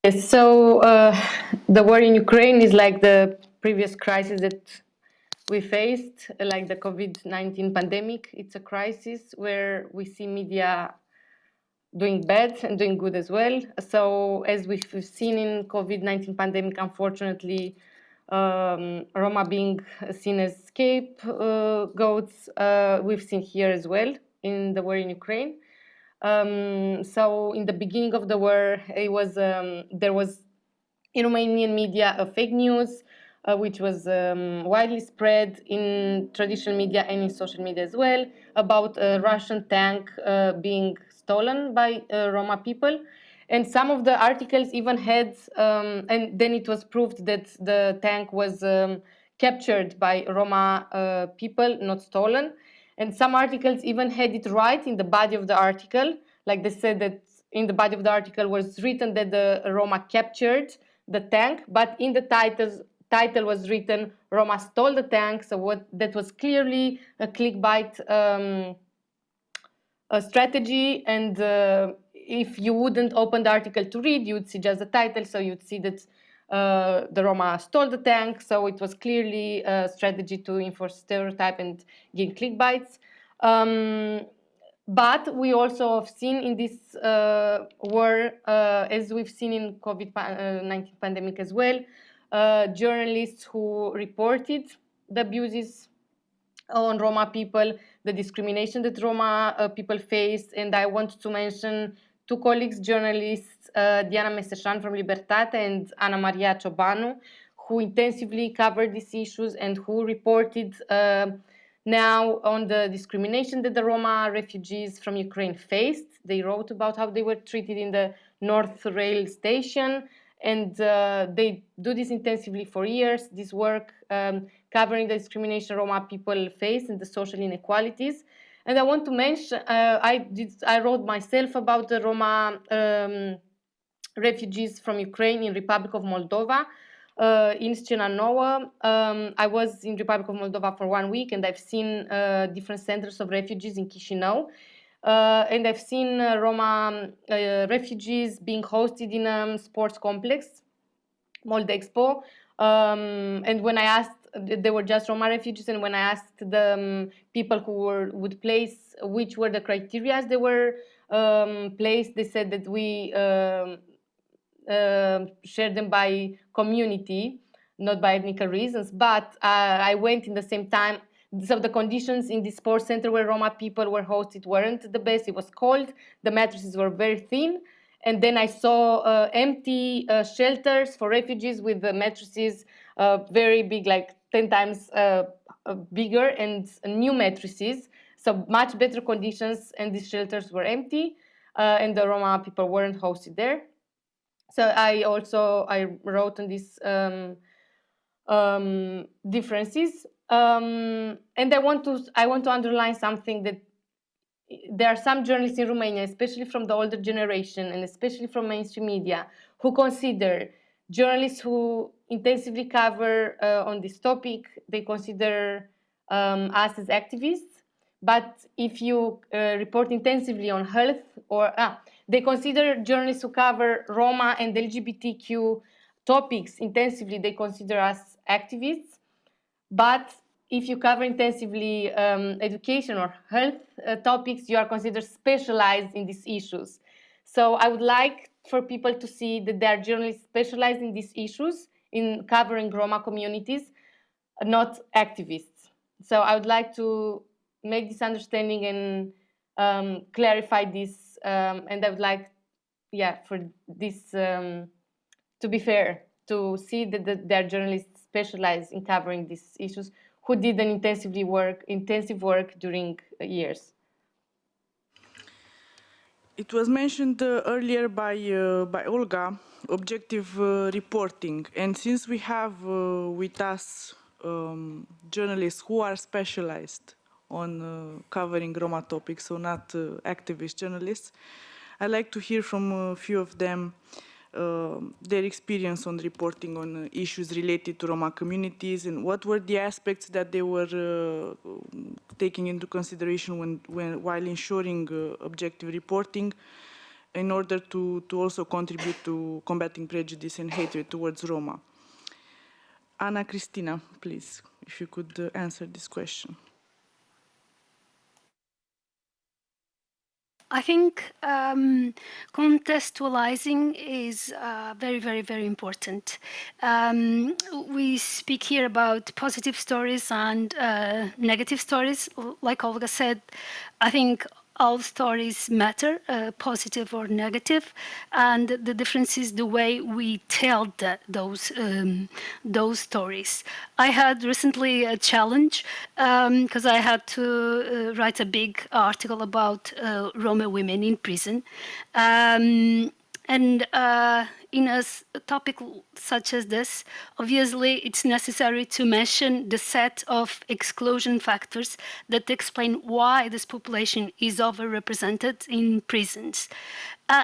Yes, so the war in Ukraine is like the previous crisis that we faced, like the COVID-19 pandemic. It's a crisis where we see media doing bad and doing good as well. So as we've seen in COVID-19 pandemic, unfortunately, Roma being seen as scapegoats, we've seen here as well in the war in Ukraine. So in the beginning of the war, there was in Romanian media fake news, which was widely spread in traditional media and in social media as well, about a Russian tank being stolen by Roma people. And some of the articles even had, and then it was proved that the tank was captured by Roma people, not stolen. And some articles even had it right in the body of the article. Like they said that in the body of the article was written that the Roma captured the tank, but in the title was written Roma stole the tank. So that was clearly a clickbait a strategy, and if you wouldn't open the article to read, you would see just the title, so you'd see that the Roma stole the tank. So it was clearly a strategy to enforce stereotype and gain clickbaits. But we also have seen in this war, as we've seen in COVID-19 pandemic as well, journalists who reported the abuses on Roma people, the discrimination that Roma people face. And I want to mention two colleagues, journalists, Diana Meseșan from Libertate and Ana Maria Ciobanu, who intensively covered these issues and who reported now on the discrimination that the Roma refugees from Ukraine faced. They wrote about how they were treated in the North Rail station, and they do this intensively for years, this work covering the discrimination Roma people face and the social inequalities. And I want to mention, I wrote myself about the Roma refugees from Ukraine in Republic of Moldova, in Scena Nouă. I was in Republic of Moldova for 1 week, and I've seen different centers of refugees in Chișinău. And I've seen Roma refugees being hosted in a sports complex, Moldexpo. And when I asked, they were just Roma refugees, and when I asked the people who would place which were the criteria they were placed, they said that we share them by community, not by ethnic reasons. But I went in the same time. So the conditions in the sports center where Roma people were hosted weren't the best. It was cold. The mattresses were very thin. And then I saw empty shelters for refugees with the mattresses very big, like 10 times bigger, and new mattresses. So much better conditions, and these shelters were empty, and the Roma people weren't hosted there. So I wrote on these differences, and I want to underline something, that there are some journalists in Romania, especially from the older generation and especially from mainstream media, who consider journalists who intensively cover on this topic, they consider us as activists. But if you report intensively on health, or they consider journalists who cover Roma and LGBTQ topics intensively, they consider us activists. But if you cover intensively education or health topics, you are considered specialized in these issues. So I would like for people to see that there are journalists specialized in these issues, in covering Roma communities, not activists. So I would like to make this understanding and clarify this, and I would like, for this to be fair, to see that there are journalists specialized in covering these issues who did an intensive work during years. It was mentioned earlier by Olga, objective reporting. And since we have with us journalists who are specialized on covering Roma topics, so not activist journalists, I'd like to hear from a few of them their experience on reporting on issues related to Roma communities, and what were the aspects that they were taking into consideration while ensuring objective reporting in order to also contribute to combating prejudice and hatred towards Roma. Anna Cristina, please, if you could answer this question. I think contextualizing is very, very, very important. We speak here about positive stories and negative stories. Like Olga said, I think all stories matter, positive or negative, and the difference is the way we tell those stories. I had recently a challenge because I had to write a big article about Roma women in prison. And in a topic such as this, obviously it's necessary to mention the set of exclusion factors that explain why this population is overrepresented in prisons.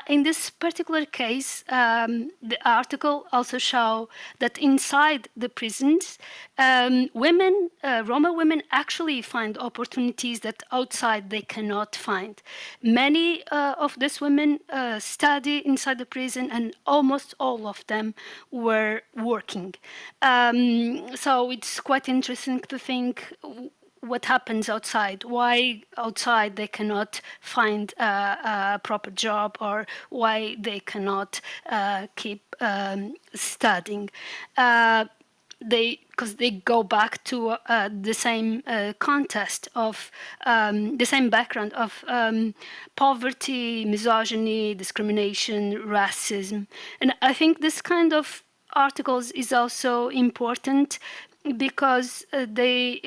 In this particular case, the article also shows that inside the prisons, Roma women actually find opportunities that outside they cannot find. Many of these women study inside the prison, and almost all of them were working. So it's quite interesting to think what happens outside, why outside they cannot find a proper job, or why they cannot keep studying. Because they go back to the same context of the same background of poverty, misogyny, discrimination, racism. And I think this kind of articles is also important because they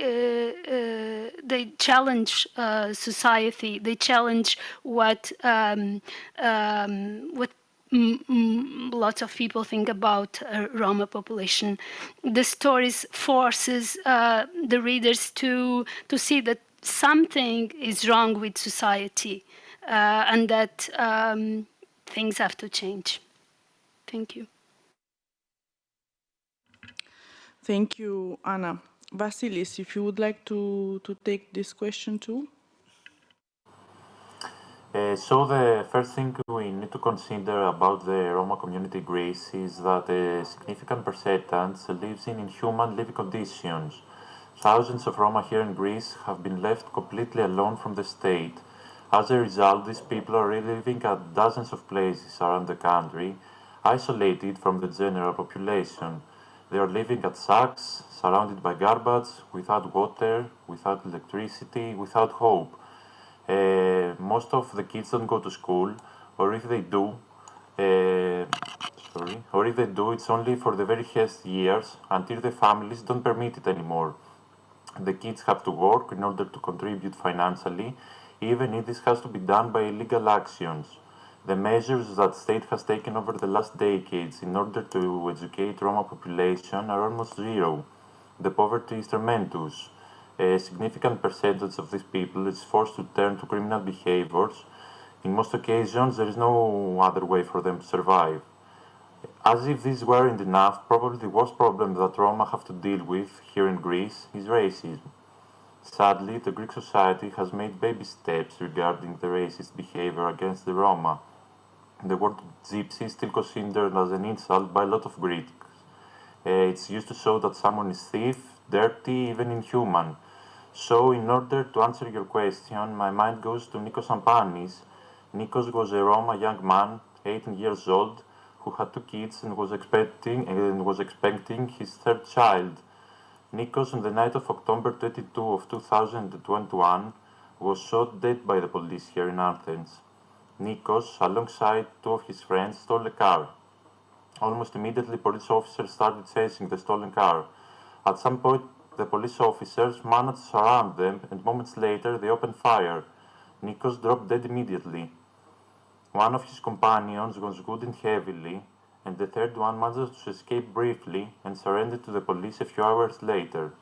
challenge society. They challenge what lots of people think about Roma population. The stories forces the readers to see that something is wrong with society and that things have to change. Thank you. Thank you, Anna. Vasilis, if you would like to take this question too. So the first thing we need to consider about the Roma community in Greece is that a significant percentage lives in inhuman living conditions. Thousands of Roma here in Greece have been left completely alone from the state. As a result, these people are living at dozens of places around the country, isolated from the general population. They are living at shacks, surrounded by garbage, without water, without electricity, without hope. Most of the kids don't go to school, or if they do, it's only for the very first years until the families don't permit it anymore. The kids have to work in order to contribute financially, even if this has to be done by illegal actions. The measures that state has taken over the last decades in order to educate Roma population are almost zero. The poverty is tremendous. A significant percentage of these people is forced to turn to criminal behaviors. In most occasions, there is no other way for them to survive. As if this weren't enough, probably the worst problem that Roma have to deal with here in Greece is racism. Sadly, the Greek society has made baby steps regarding the racist behavior against the Roma. The word gypsy is still considered as an insult by a lot of Greeks. It's used to show that someone is thief, dirty, even inhuman. So, in order to answer your question, my mind goes to Nikos Ampanis. Nikos was a Roma young man, 18 years old, who had two kids and was expecting his third child. Nikos, on the night of October 22 of 2021, was shot dead by the police here in Athens. Nikos, alongside two of his friends, stole a car. Almost immediately, police officers started chasing the stolen car. At some point, the police officers managed to surround them, and moments later, they opened fire. Nikos dropped dead immediately. One of his companions was wounded heavily, and the third one managed to escape briefly and surrendered to the police a few hours later.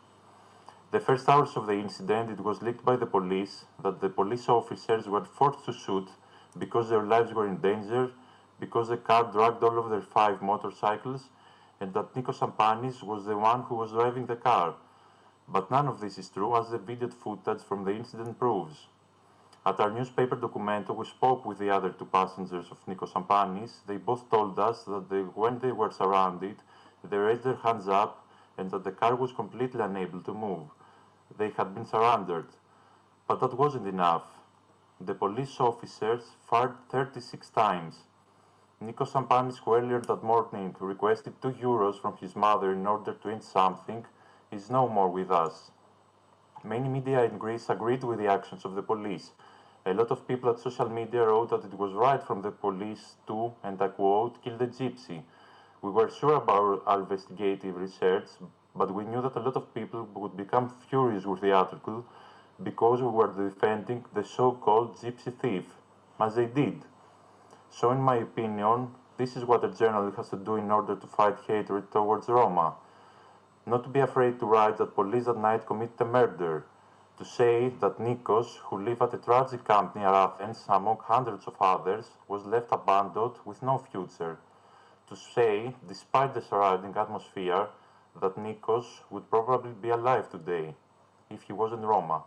The first hours of the incident, it was leaked by the police that the police officers were forced to shoot because their lives were in danger, because the car dragged all of their 5 motorcycles, and that Nikos Ampanis was the one who was driving the car. But none of this is true, as the video footage from the incident proves. At our newspaper documento, we spoke with the other 2 passengers of Nikos Ampanis. They both told us that when they were surrounded, they raised their hands up and that the car was completely unable to move. They had been surrounded. But that wasn't enough. The police officers fired 36 times. Nikos Ampanis, who earlier that morning requested €2 from his mother in order to eat something, is no more with us. Many media in Greece agreed with the actions of the police. A lot of people at social media wrote that it was right from the police to, and I quote, kill the gypsy. We were sure about our investigative research, but we knew that a lot of people would become furious with the article because we were defending the so-called gypsy thief, as they did. So in my opinion, this is what a journalist has to do in order to fight hatred towards Roma. Not to be afraid to write that police at night committed a murder, to say that Nikos, who lived at a tragic camp near Athens among hundreds of others, was left abandoned with no future, to say, despite the surrounding atmosphere, that Nikos would probably be alive today if he wasn't Roma.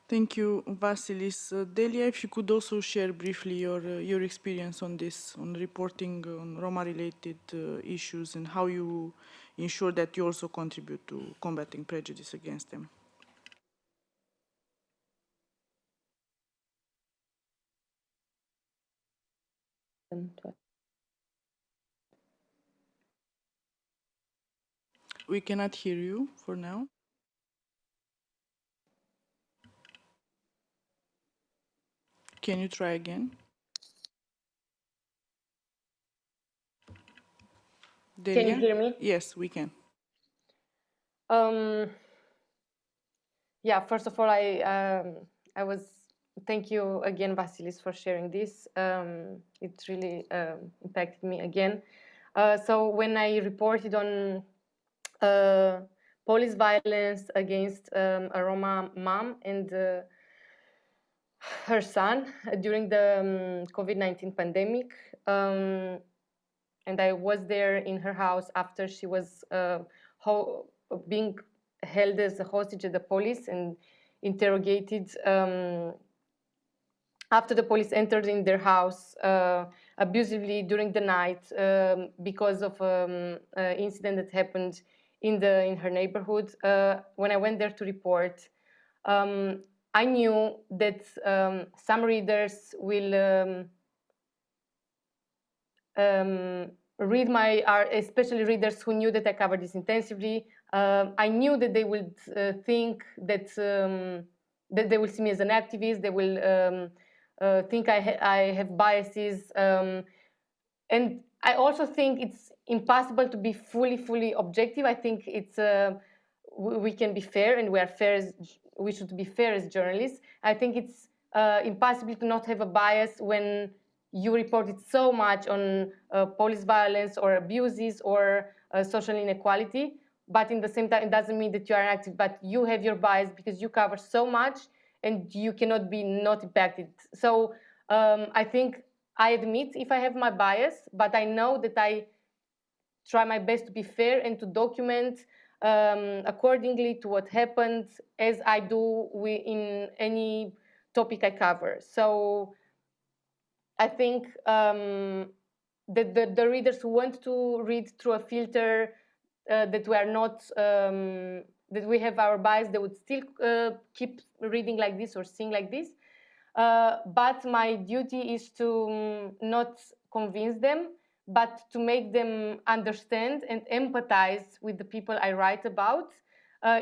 Thank you, Vasilis. Delia, if you could also share briefly your experience on this, on reporting on Roma-related issues and how you ensure that you also contribute to combating prejudice against them. We cannot hear you for now. Can you try again? Delia? Can you hear me? Yes, we can. Yeah, first of all, thank you again, Vasilis, for sharing this. It really impacted me again. So when I reported on police violence against a Roma mom and her son during the COVID-19 pandemic, and I was there in her house after she was being held as a hostage at the police and interrogated after the police entered in their house abusively during the night because of incident that happened in her neighborhood. When I went there to report, I knew that some readers will read my art, especially readers who knew that I covered this intensively. I knew that they would think that that they will see me as an activist. They will think I have biases, and I also think it's impossible to be fully objective. I think it's we can be fair, and we should be fair as journalists. I think it's impossible to not have a bias when you reported so much on police violence or abuses or social inequality, but in the same time, it doesn't mean that you are active, but you have your bias because you cover so much and you cannot be not impacted. So I think I admit if I have my bias, but I know that I try my best to be fair and to document accordingly to what happened, as I do in any topic I cover. So I think the readers who want to read through a filter, that we are not, that we have our bias, they would still keep reading like this or seeing like this. But my duty is to not convince them, but to make them understand and empathize with the people I write about,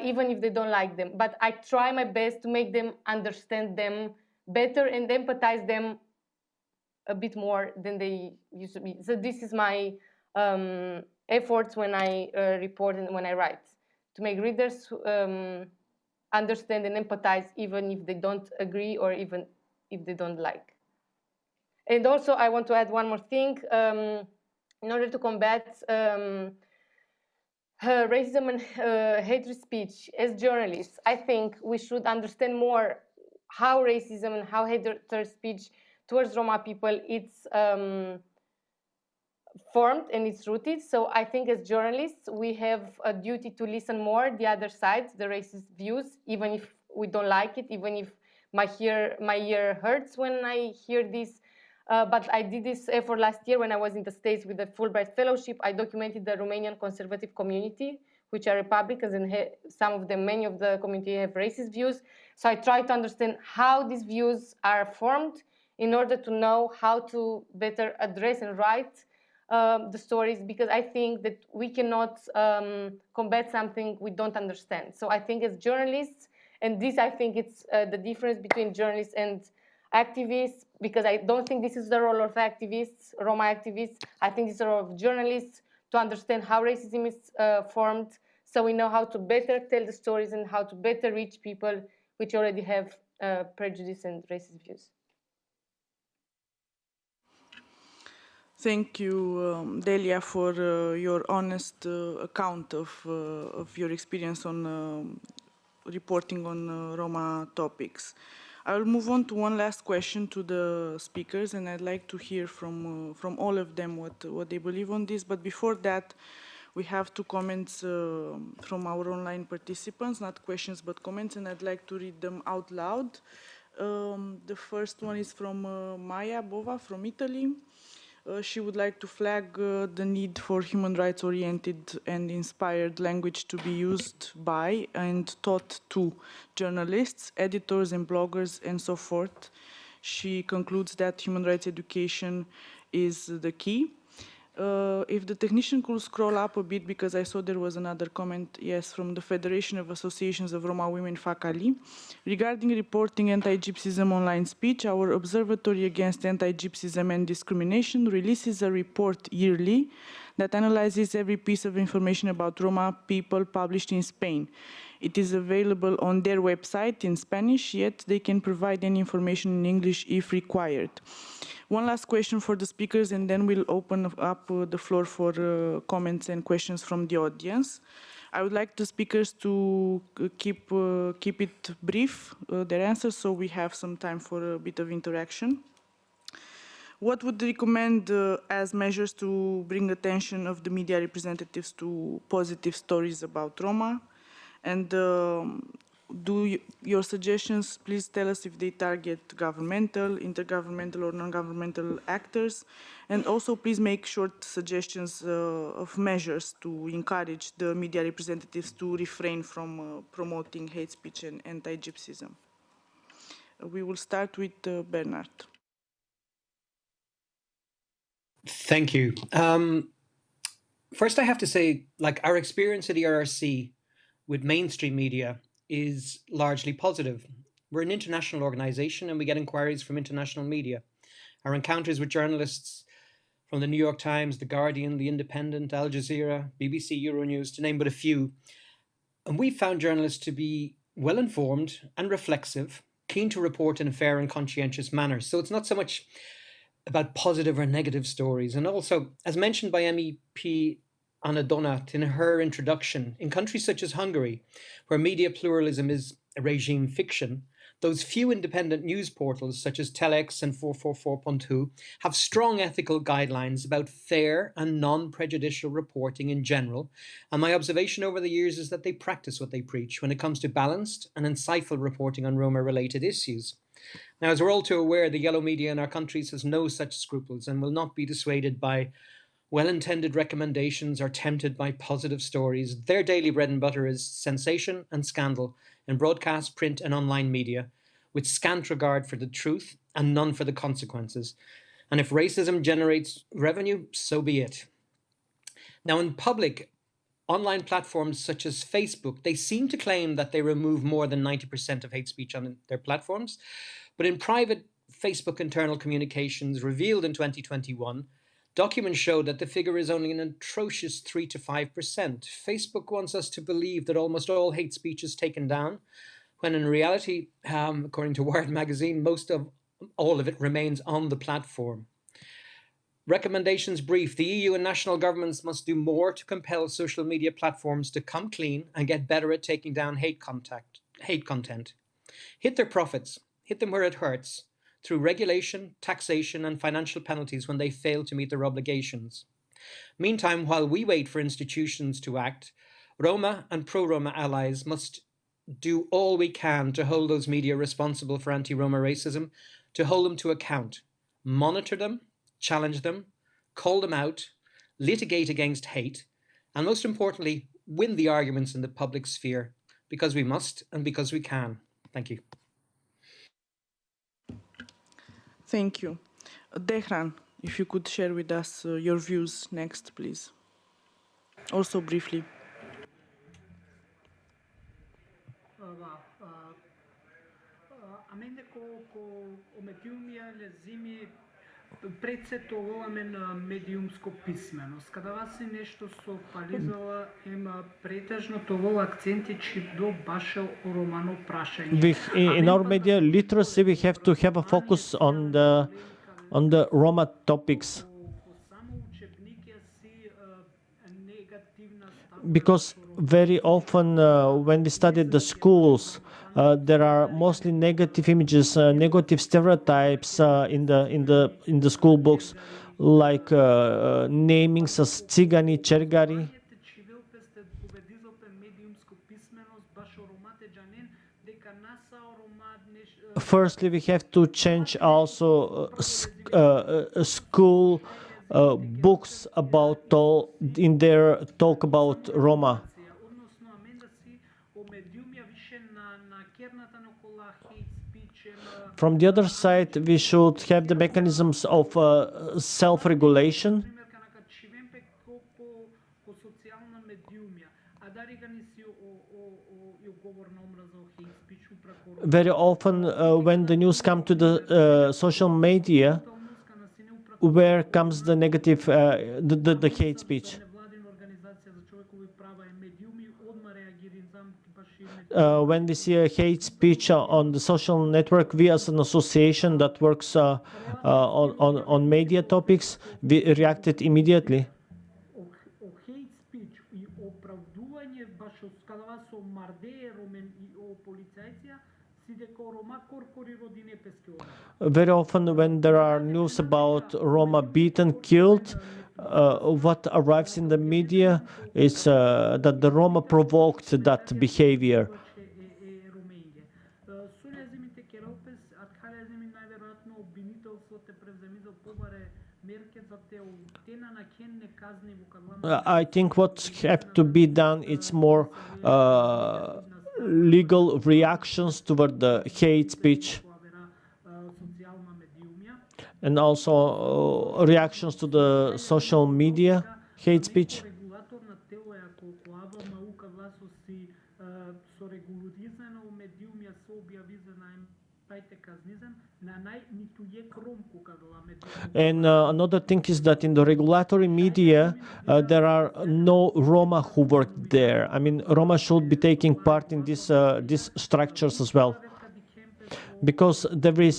even if they don't like them. But I try my best to make them understand them better and empathize them a bit more than they used to be. So this is my efforts when I report and when I write, to make readers understand and empathize even if they don't agree or even if they don't like. And also I want to add one more thing. In order to combat racism and hatred speech as journalists, I think we should understand more how racism and how hatred speech towards Roma people it's formed and it's rooted. So I think as journalists, we have a duty to listen more the other side, the racist views, even if we don't like it, even if my ear hurts when I hear this. But I did this effort last year when I was in the States with the Fulbright Fellowship. I documented the Romanian conservative community, which are Republicans, and some of them, many of the community have racist views. So I try to understand how these views are formed in order to know how to better address and write the stories, because I think that we cannot combat something we don't understand. So I think as journalists, and this I think it's the difference between journalists and activists, because I don't think this is the role of activists, Roma activists. I think it's the role of journalists to understand how racism is formed, so we know how to better tell the stories and how to better reach people which already have prejudice and racist views. Thank you, Delia, for your honest account of your experience on reporting on Roma topics. I will move on to one last question to the speakers, and I'd like to hear from all of them what they believe on this. But before that, we have two comments from our online participants, not questions but comments, and I'd like to read them out loud. The first one is from Maya Bova from Italy. She would like to flag the need for human rights-oriented and inspired language to be used by and taught to journalists, editors, and bloggers, and so forth. She concludes that human rights education is the key. If the technician could scroll up a bit, because I saw there was another comment, yes, from the Federation of Associations of Roma Women, FACALI. Regarding reporting anti-Gypsyism online speech, our Observatory Against Anti-Gypsyism and Discrimination releases a report yearly that analyzes every piece of information about Roma people published in Spain. It is available on their website in Spanish, yet they can provide any information in English if required. One last question for the speakers, and then we'll open up the floor for comments and questions from the audience. I would like the speakers to keep it brief, their answers, so we have some time for a bit of interaction. What would you recommend as measures to bring attention of the media representatives to positive stories about Roma? And your suggestions, please tell us if they target governmental, intergovernmental, or non-governmental actors. And also, please make short suggestions of measures to encourage the media representatives to refrain from promoting hate speech and anti-Gypsyism. We will start with Bernard. Thank you. First, I have to say, like, our experience at ERRC with mainstream media is largely positive. We're an international organization and we get inquiries from international media. Our encounters with journalists from the New York Times, The Guardian, The Independent, Al Jazeera, BBC Euronews, to name but a few. And we found journalists to be well-informed and reflexive, keen to report in a fair and conscientious manner. So it's not so much about positive or negative stories. And also, as mentioned by MEP Anna Donat in her introduction, in countries such as Hungary, where media pluralism is a regime fiction, those few independent news portals such as Telex and 444.hu have strong ethical guidelines about fair and non-prejudicial reporting in general. And my observation over the years is that they practice what they preach when it comes to balanced and insightful reporting on Roma-related issues. Now, as we're all too aware, the yellow media in our countries has no such scruples and will not be dissuaded by well-intended recommendations or tempted by positive stories. Their daily bread and butter is sensation and scandal in broadcast, print and online media, with scant regard for the truth and none for the consequences. And if racism generates revenue, so be it. Now, in public, online platforms such as Facebook, they seem to claim that they remove more than 90% of hate speech on their platforms. But in private Facebook internal communications revealed in 2021, documents show that the figure is only an atrocious 3 to 5%. Facebook wants us to believe that almost all hate speech is taken down, when in reality, according to Wired magazine, most of all of it remains on the platform. Recommendations brief. The EU and national governments must do more to compel social media platforms to come clean and get better at taking down hate content. Hit their profits, hit them where it hurts, through regulation, taxation and financial penalties when they fail to meet their obligations. Meantime, while we wait for institutions to act, Roma and pro-Roma allies must do all we can to hold those media responsible for anti-Roma racism, to hold them to account, monitor them, challenge them, call them out, litigate against hate, and most importantly, win the arguments in the public sphere, because we must and because we can. Thank you. Thank you. Dehran, if you could share with us your views next, please. Also briefly. Аменде ко омедиумија лезими пред се тоа на медиумско писменост. Када вас е нешто со пализала ема претежно тоа акценти чи до баше романо прашање. In our media literacy, we have to have a focus on the Roma topics, because very often when we study the schools, there are mostly negative images, negative stereotypes in the school books, like namings as Tsigani, Chergari. Firstly, we have to change also school books about in their talk about Roma. From the other side, we should have the mechanisms of self-regulation. Very often, when the news come to the social media, where comes the negative, the hate speech? When we see a hate speech on the social network, we as an association that works on media topics, we reacted immediately. Very often when there are news about Roma beaten, killed, what arrives in the media is that the Roma provoked that behavior. I think what has to be done, it's more legal reactions toward the hate speech, and also reactions to the social media hate speech. And another thing is that in the regulatory media, there are no Roma who work there. I mean, Roma should be taking part in these structures as well. Because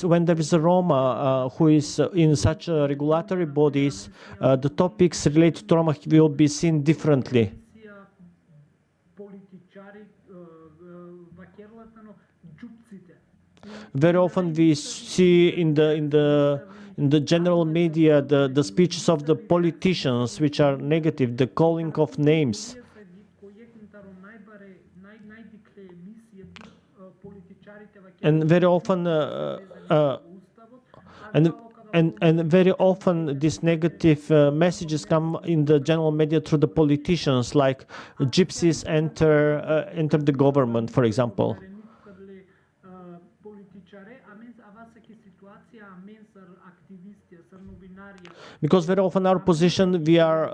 when there is a Roma who is in such regulatory bodies, the topics related to Roma will be seen differently. Very often we see in the general media the speeches of the politicians which are negative, the calling of names. and very often and very often these negative messages come in the general media through the politicians, like gypsies enter the government, for example. Because very often our position, we are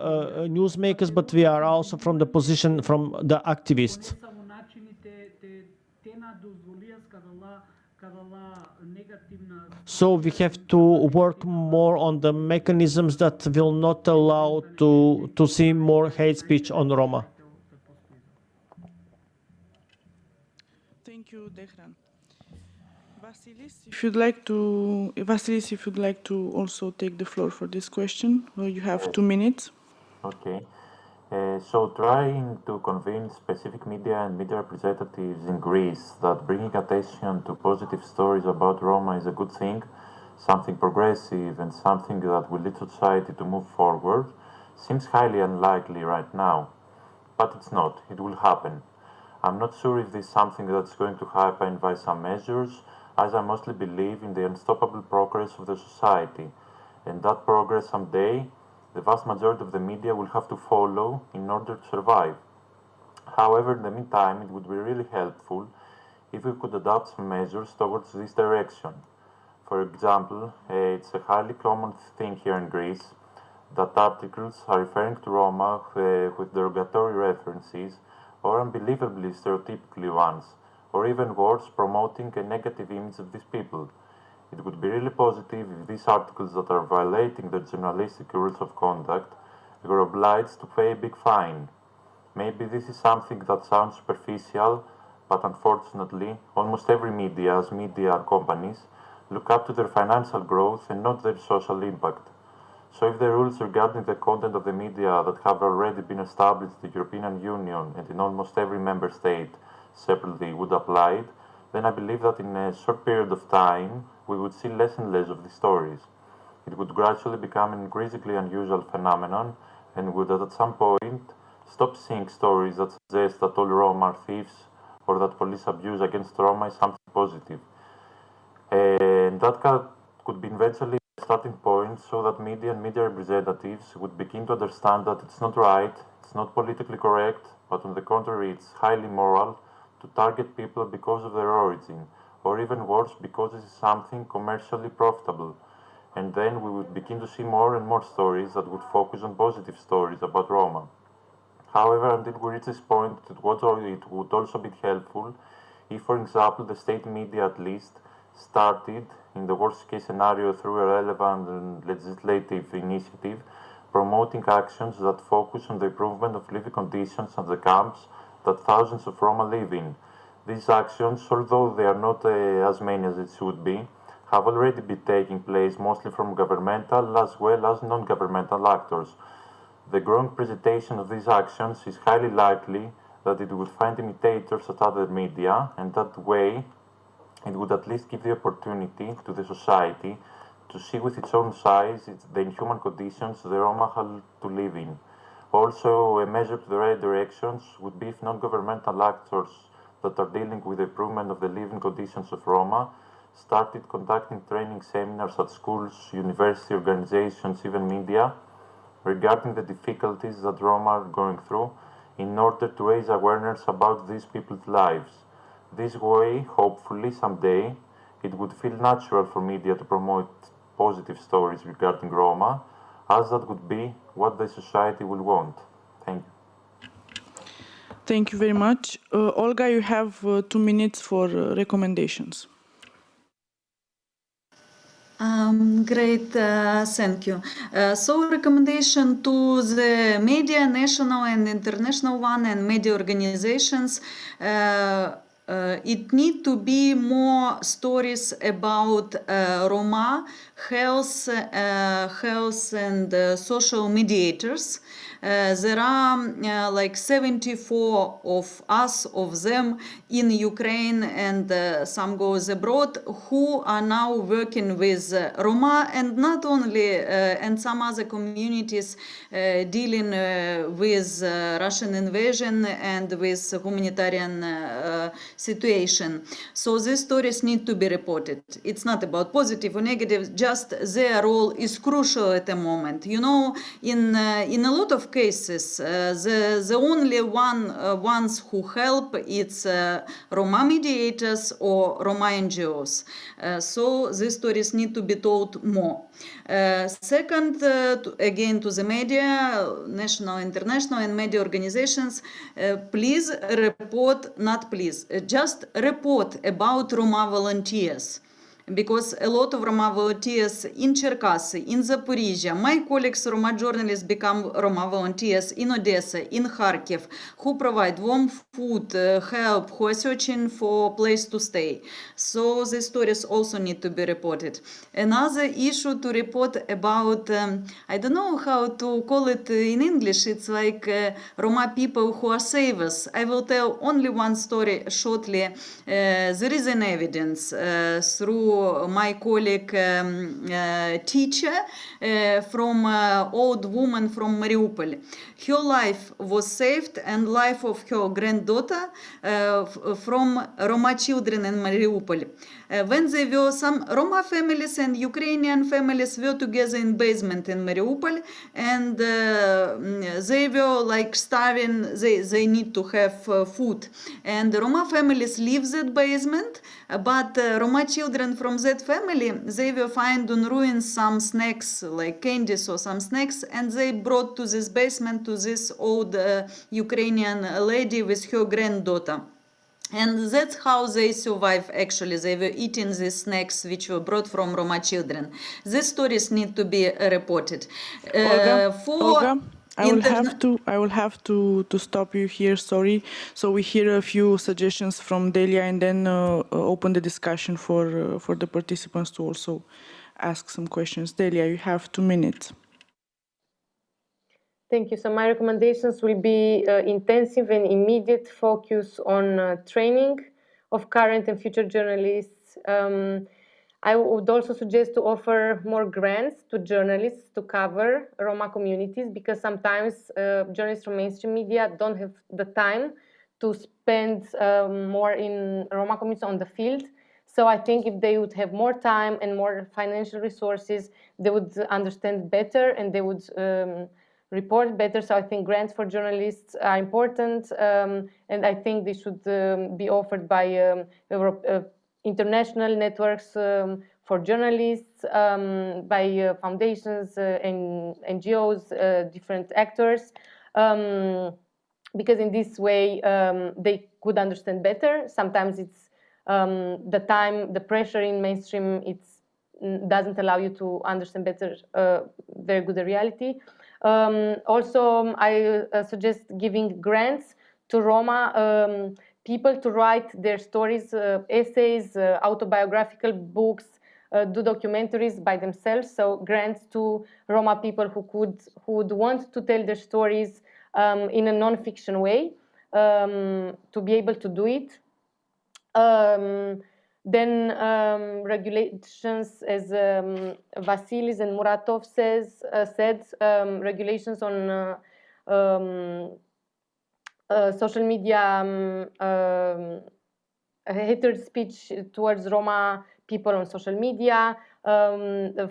newsmakers, but we are also from the position from the activists. So we have to work more on the mechanisms that will not allow to see more hate speech on Roma. Thank you, Dehran. Vasilis, if you'd like to also take the floor for this question, you have 2 minutes. Okay. So trying to convince specific media and media representatives in Greece that bringing attention to positive stories about Roma is a good thing, something progressive and something that will lead society to move forward, seems highly unlikely right now. But it's not. It will happen. I'm not sure if this is something that's going to happen by some measures, as I mostly believe in the unstoppable progress of the society, and that progress someday the vast majority of the media will have to follow in order to survive. However, in the meantime, it would be really helpful if we could adopt some measures towards this direction. For example, it's a highly common thing here in Greece that articles are referring to Roma with derogatory references or unbelievably stereotypically ones, or even worse, promoting a negative image of these people. It would be really positive if these articles that are violating the journalistic rules of conduct were obliged to pay a big fine. Maybe this is something that sounds superficial, but unfortunately, almost every media, as media companies, look up to their financial growth and not their social impact. So if the rules regarding the content of the media that have already been established in the European Union and in almost every member state separately would apply, then I believe that in a short period of time, we would see less and less of these stories. It would gradually become an increasingly unusual phenomenon and would at some point stop seeing stories that suggest that all Roma are thieves or that police abuse against Roma is something positive. And that could be eventually a starting point so that media and media representatives would begin to understand that it's not right, it's not politically correct, but on the contrary, it's highly moral to target people because of their origin, or even worse, because it is something commercially profitable. And then we would begin to see more and more stories that would focus on positive stories about Roma. However, until we reach this point, it would also be helpful if, for example, the state media at least started, in the worst case scenario through a relevant and legislative initiative, promoting actions that focus on the improvement of living conditions at the camps that thousands of Roma live in. These actions, although they are not as many as it should be, have already been taking place mostly from governmental as well as non-governmental actors. The growing presentation of these actions is highly likely that it would find imitators at other media, and that way it would at least give the opportunity to the society to see with its own eyes the inhuman conditions the Roma have to live in. Also, a measure to the right directions would be if non-governmental actors that are dealing with the improvement of the living conditions of Roma started conducting training seminars at schools, university organizations, even media, regarding the difficulties that Roma are going through in order to raise awareness about these people's lives. This way, hopefully, someday, it would feel natural for media to promote positive stories regarding Roma, as that would be what the society will want. Thank you. Thank you very much. Olga, you have 2 minutes for recommendations. Great, thank you. So recommendation to the media, national and international one, and media organizations. It need to be more stories about Roma health, health and social mediators. There are like 74 of us, of them in Ukraine, and some goes abroad, who are now working with Roma, and not only, and some other communities dealing with Russian invasion and with humanitarian situation. So these stories need to be reported. It's not about positive or negative, just their role is crucial at the moment. You know, in a lot of cases, the only ones who help, it's Roma mediators or Roma NGOs. So these stories need to be told more. Second, again to the media, national, international, and media organizations, please report, not please, just report about Roma volunteers. Because a lot of Roma volunteers in Cherkasy, in Zaporizhia, my colleagues, Roma journalists, become Roma volunteers in Odessa, in Kharkiv, who provide warm food, help, who are searching for a place to stay. So these stories also need to be reported. Another issue to report about, I don't know how to call it in English, it's like Roma people who are savers. I will tell only one story shortly. There is an evidence through my colleague teacher from old woman from Mariupol. Her life was saved, and life of her granddaughter from Roma children in Mariupol. When there were some Roma families and Ukrainian families were together in basement in Mariupol, and they were like starving, they need to have food. And the Roma families leave that basement, but Roma children from that family, they will find on ruins some snacks, like candies or some snacks, and they brought to this basement to this old Ukrainian lady with her granddaughter. And that's how they survive, actually. They were eating these snacks which were brought from Roma children. These stories need to be reported. Olga, I will have to stop you here, sorry. So we hear a few suggestions from Delia, and then open the discussion for the participants to also ask some questions. Delia, you have 2 minutes. Thank you. So my recommendations will be intensive and immediate focus on training of current and future journalists. I would also suggest to offer more grants to journalists to cover Roma communities, because sometimes journalists from mainstream media don't have the time to spend more in Roma communities on the field. So I think if they would have more time and more financial resources, they would understand better and they would report better. So I think grants for journalists are important, and I think they should be offered by international networks for journalists, by foundations and NGOs, different actors, because in this way they could understand better. Sometimes it's the time, the pressure in mainstream, doesn't allow you to understand better, very good the reality. Also, I suggest giving grants to Roma people to write their stories, essays, autobiographical books, do documentaries by themselves. So grants to Roma people who would want to tell their stories in a non-fiction way, to be able to do it. Then regulations, as Vasilis and Muratov said, regulations on social media, hatred speech towards Roma people on social media,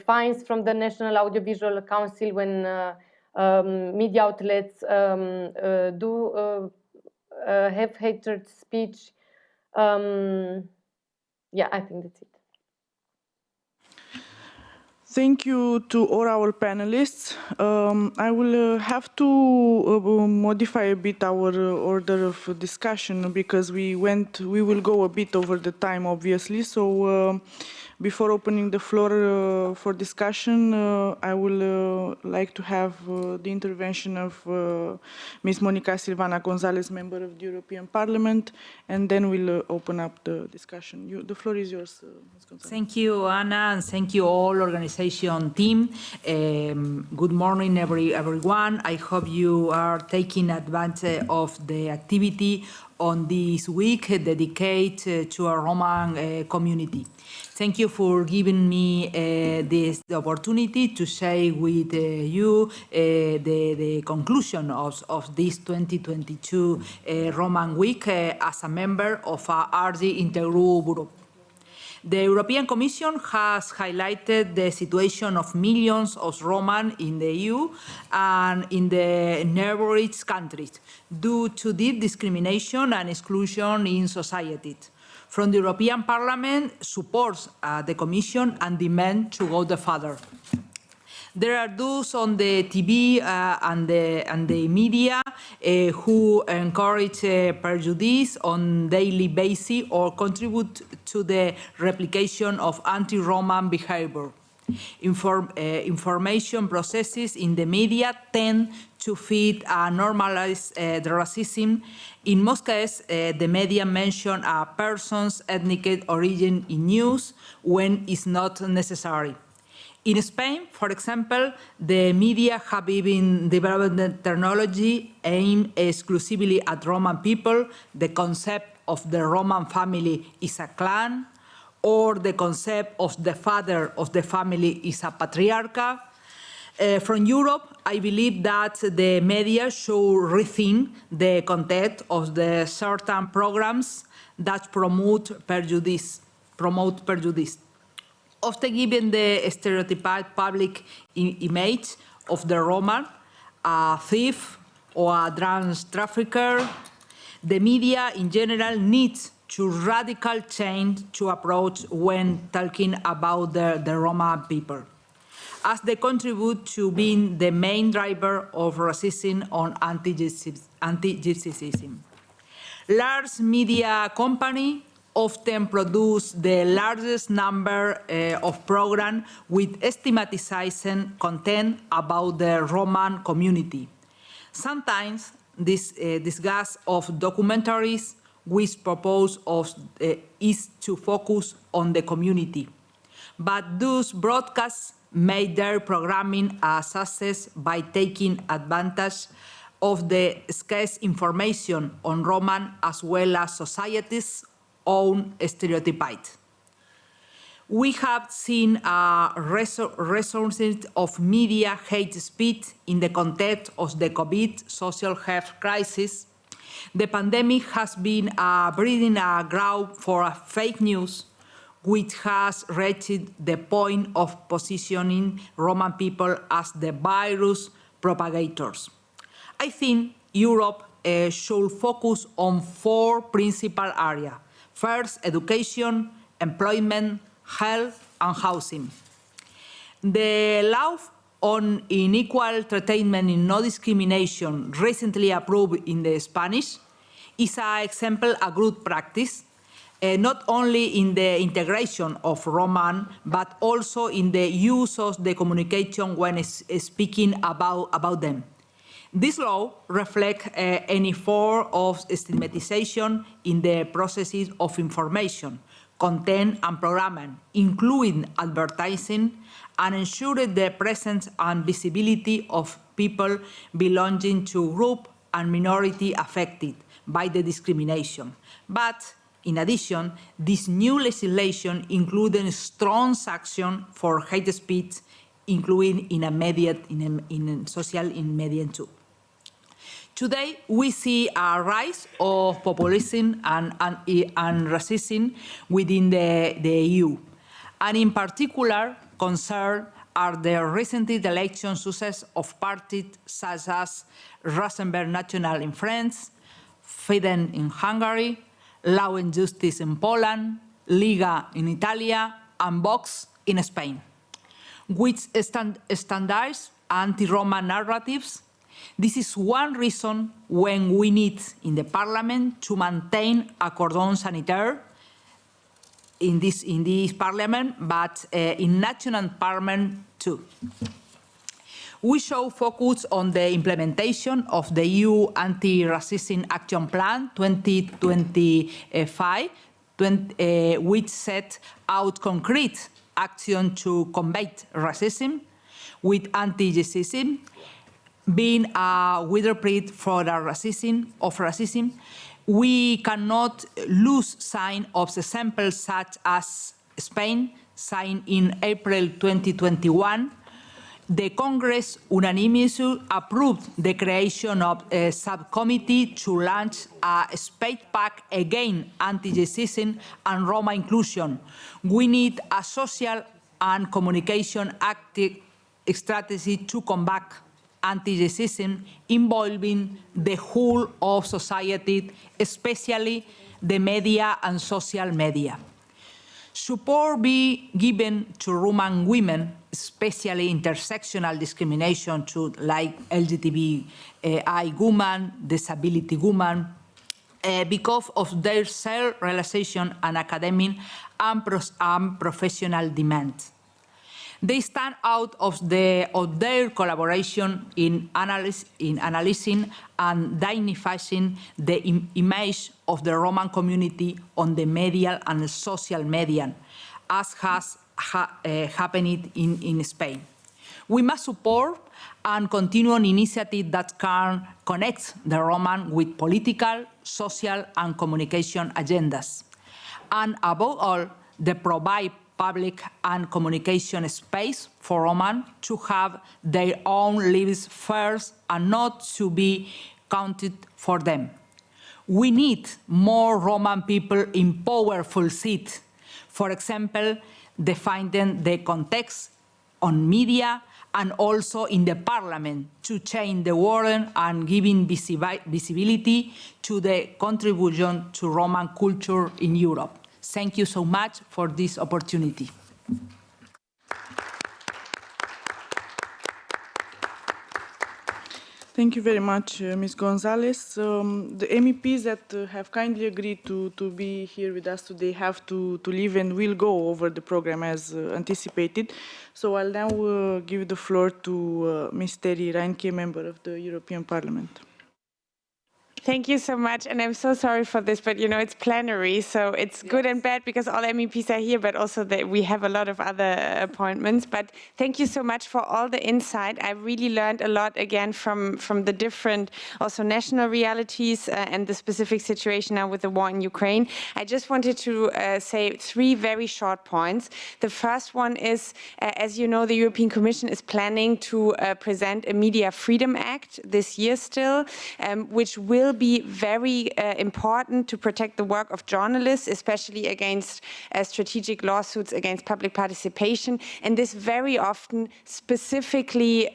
fines from the National Audiovisual Council when media outlets do have hatred speech. Yeah, I think that's it. Thank you to all our panelists. I will have to modify a bit our order of discussion, because we will go a bit over the time, obviously. So Before opening the floor for discussion, I will like to have the intervention of Ms. Monica Silvana Gonzalez, member of the European Parliament, and then we'll open up the discussion. The floor is yours, Ms. Gonzalez. Thank you, Anna, and thank you all organization team. Good morning, everyone. I hope you are taking advantage of the activity on this week dedicated to our Roman community. Thank you for giving me the opportunity to share with you the conclusion of this 2022 Roman Week as a member of RG Intergroup Group. The European Commission has highlighted the situation of millions of Roma in the EU and in the neighboring countries due to deep discrimination and exclusion in society. From the European Parliament supports the Commission and demands to go further. There are those on the TV and the media who encourage prejudice on daily basis or contribute to the replication of anti-Roman behavior. Information processes in the media tend to feed and normalize the racism. In most cases, the media mention a person's ethnic origin in news when it's not necessary. In Spain, for example, the media have even developed the technology aimed exclusively at Roman people. The concept of the Roman family is a clan, or the concept of the father of the family is a patriarcha. From Europe, I believe that the media should rethink the content of the certain programs that promote prejudice. Often given the stereotyped public image of the Roman, a thief or a drugs trafficker, the media in general needs to radical change to approach when talking about the Roma people, as they contribute to being the main driver of racism on anti-Gypsyism. Large media companies often produce the largest number of programs with stigmatizing content about the Roman community. Sometimes this disgust of documentaries which purpose is to focus on the community. But those broadcasts made their programming a success by taking advantage of the scarce information on Roman as well as society's own stereotypes. We have seen a resurgence of media hate speech in the context of the COVID social health crisis. The pandemic has been a breeding ground for fake news, which has reached the point of positioning Roman people as the virus propagators. I think Europe should focus on 4 principal areas. First, education, employment, health, and housing. The law on unequal treatment and no discrimination, recently approved in the Spanish, is an example of good practice, not only in the integration of Roman, but also in the use of the communication when speaking about them. This law reflects any form of stigmatization in the processes of information, content and programming, including advertising, and ensures the presence and visibility of people belonging to group and minority affected by the discrimination. But in addition, this new legislation includes strong sanction for hate speech, including in social media too. Today, we see a rise of populism and racism within the EU. And in particular, concern are the recent election success of parties such as Rosenberg National in France, Fidesz in Hungary, Law and Justice in Poland, Liga in Italy, and Vox in Spain, which standardize anti-Roma narratives. This is one reason when we need in the Parliament to maintain a cordon sanitaire in this parliament, but in national parliament too. We show focus on the implementation of the EU Anti-Racism Action Plan 2025, which set out concrete action to combat racism, with anti-Gypsyism being a widespread form of racism. We cannot lose sight of examples such as Spain, signed in April 2021. The Congress unanimously approved the creation of a subcommittee to launch a space pact against anti-Gypsyism and Roma inclusion. We need a social and communication active strategy to combat anti-Gypsyism involving the whole of society, especially the media and social media. Support be given to Roman women, especially intersectional discrimination to like LGBTI women, disability women, because of their self-realization and academic and professional demands. They stand out of their collaboration in analyzing and dignifying the image of the Roman community on the media and social media, as has happened in Spain. We must support and continue an initiative that can connect the Roman with political, social, and communication agendas. And above all, they provide public and communication space for Roma to have their own lives first and not to be counted for them. We need more Roman people in powerful seats. For example, defining the context on media and also in the parliament to change the world and giving visibility to the contribution to Roman culture in Europe. Thank you so much for this opportunity. Thank you very much, Ms. Gonzalez. The MEPs that have kindly agreed to be here with us today have to leave and will go over the program as anticipated. So I'll now give the floor to Ms. Terry Reinke, member of the European Parliament. Thank you so much, and I'm so sorry for this, but you know, it's plenary, so it's good and bad because all MEPs are here, but also that we have a lot of other appointments. But thank you so much for all the insight. I really learned a lot again from the different also national realities and the specific situation now with the war in Ukraine. I just wanted to say three very short points. The first one is, as you know, the European Commission is planning to present a Media Freedom Act this year still, which will be very important to protect the work of journalists, especially against strategic lawsuits against public participation. And this very often specifically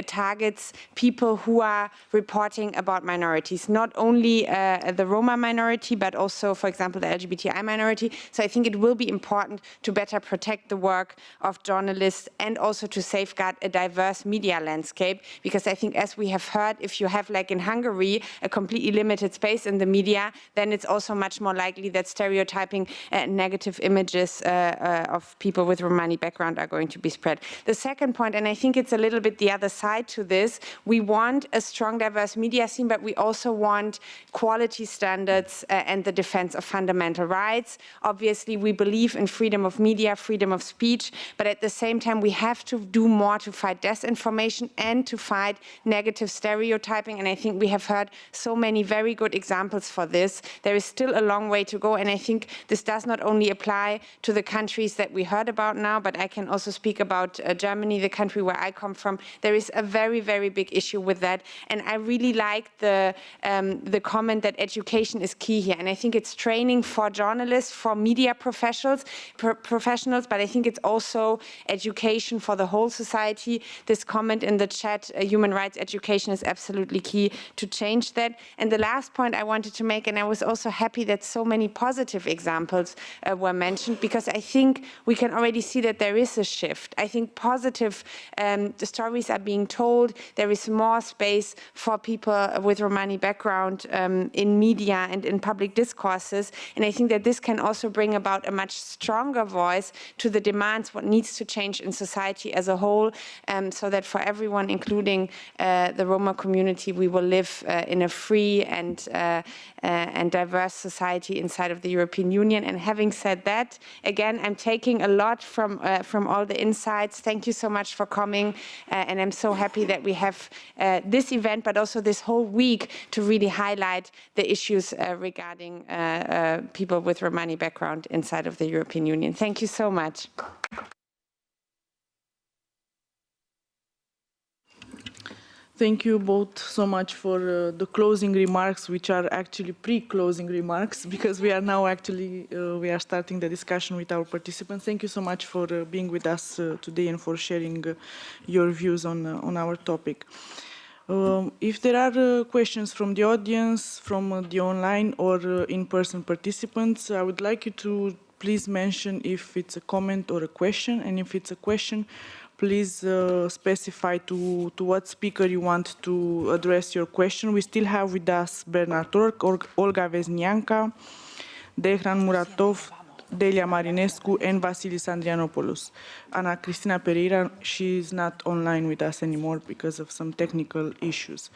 targets people who are reporting about minorities, not only the Roma minority, but also, for example, the LGBTI minority. So I think it will be important to better protect the work of journalists and also to safeguard a diverse media landscape, because I think, as we have heard, if you have, like in Hungary, a completely limited space in the media, then it's also much more likely that stereotyping negative images of people with Romani background are going to be spread. The second point, and I think it's a little bit the other side to this, we want a strong, diverse media scene, but we also want quality standards and the defense of fundamental rights. Obviously, we believe in freedom of media, freedom of speech, but at the same time, we have to do more to fight disinformation and to fight negative stereotyping. And I think we have heard so many very good examples for this. There is still a long way to go, and I think this does not only apply to the countries that we heard about now, but I can also speak about Germany, the country where I come from. There is a very, very big issue with that, and I really like the comment that education is key here, and I think it's training for journalists, for media professionals, but I think it's also education for the whole society. This comment in the chat, human rights education, is absolutely key to change that. And the last point I wanted to make, and I was also happy that so many positive examples were mentioned, because I think we can already see that there is a shift. I think positive stories are being told. There is more space for people with Romani background in media and in public discourses. And I think that this can also bring about a much stronger voice to the demands, what needs to change in society as a whole, so that for everyone, including the Roma community, we will live in a free and diverse society inside of the European Union. And having said that, again, I'm taking a lot from all the insights. Thank you so much for coming, and I'm so happy that we have this event, but also this whole week to really highlight the issues regarding people with Romani background inside of the European Union. Thank you so much. Thank you both so much for the closing remarks, which are actually pre-closing remarks, because we are now actually we are starting the discussion with our participants. Thank you so much for being with us today and for sharing your views on our topic. If there are questions from the audience, from the online or in-person participants, I would like you to please mention if it's a comment or a question, and if it's a question, please specify to what speaker you want to address your question. We still have with us Bernard Turk, Olga Veznianca, Dehran Muratov, Delia Marinescu, and Vasilis Andrianopoulos. Ana Cristina Pereira, she is not online with us anymore because of some technical issues.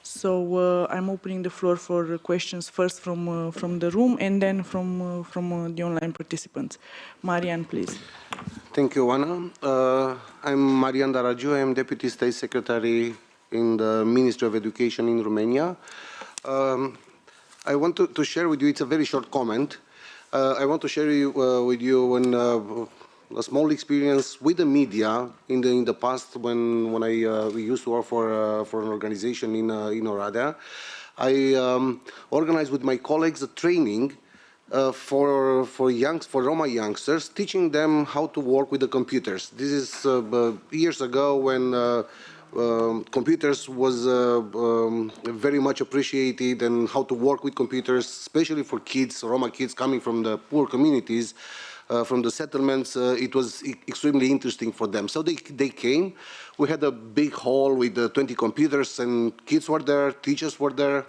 So I'm opening the floor for questions first from the room and then from the online participants. Marian, please. Thank you, Ana. I'm Marian Daragiu. I am Deputy State Secretary in the Ministry of Education in Romania. I want to share with you, it's a very short comment. I want to share with you a small experience with the media in the past when we used to work for an organization in Oradea. I organized with my colleagues a training for Roma youngsters, teaching them how to work with the computers. This is years ago when computers was very much appreciated, and how to work with computers, especially for kids, Roma kids coming from the poor communities, from the settlements, it was extremely interesting for them. So they came. We had a big hall with 20 computers, and kids were there, teachers were there.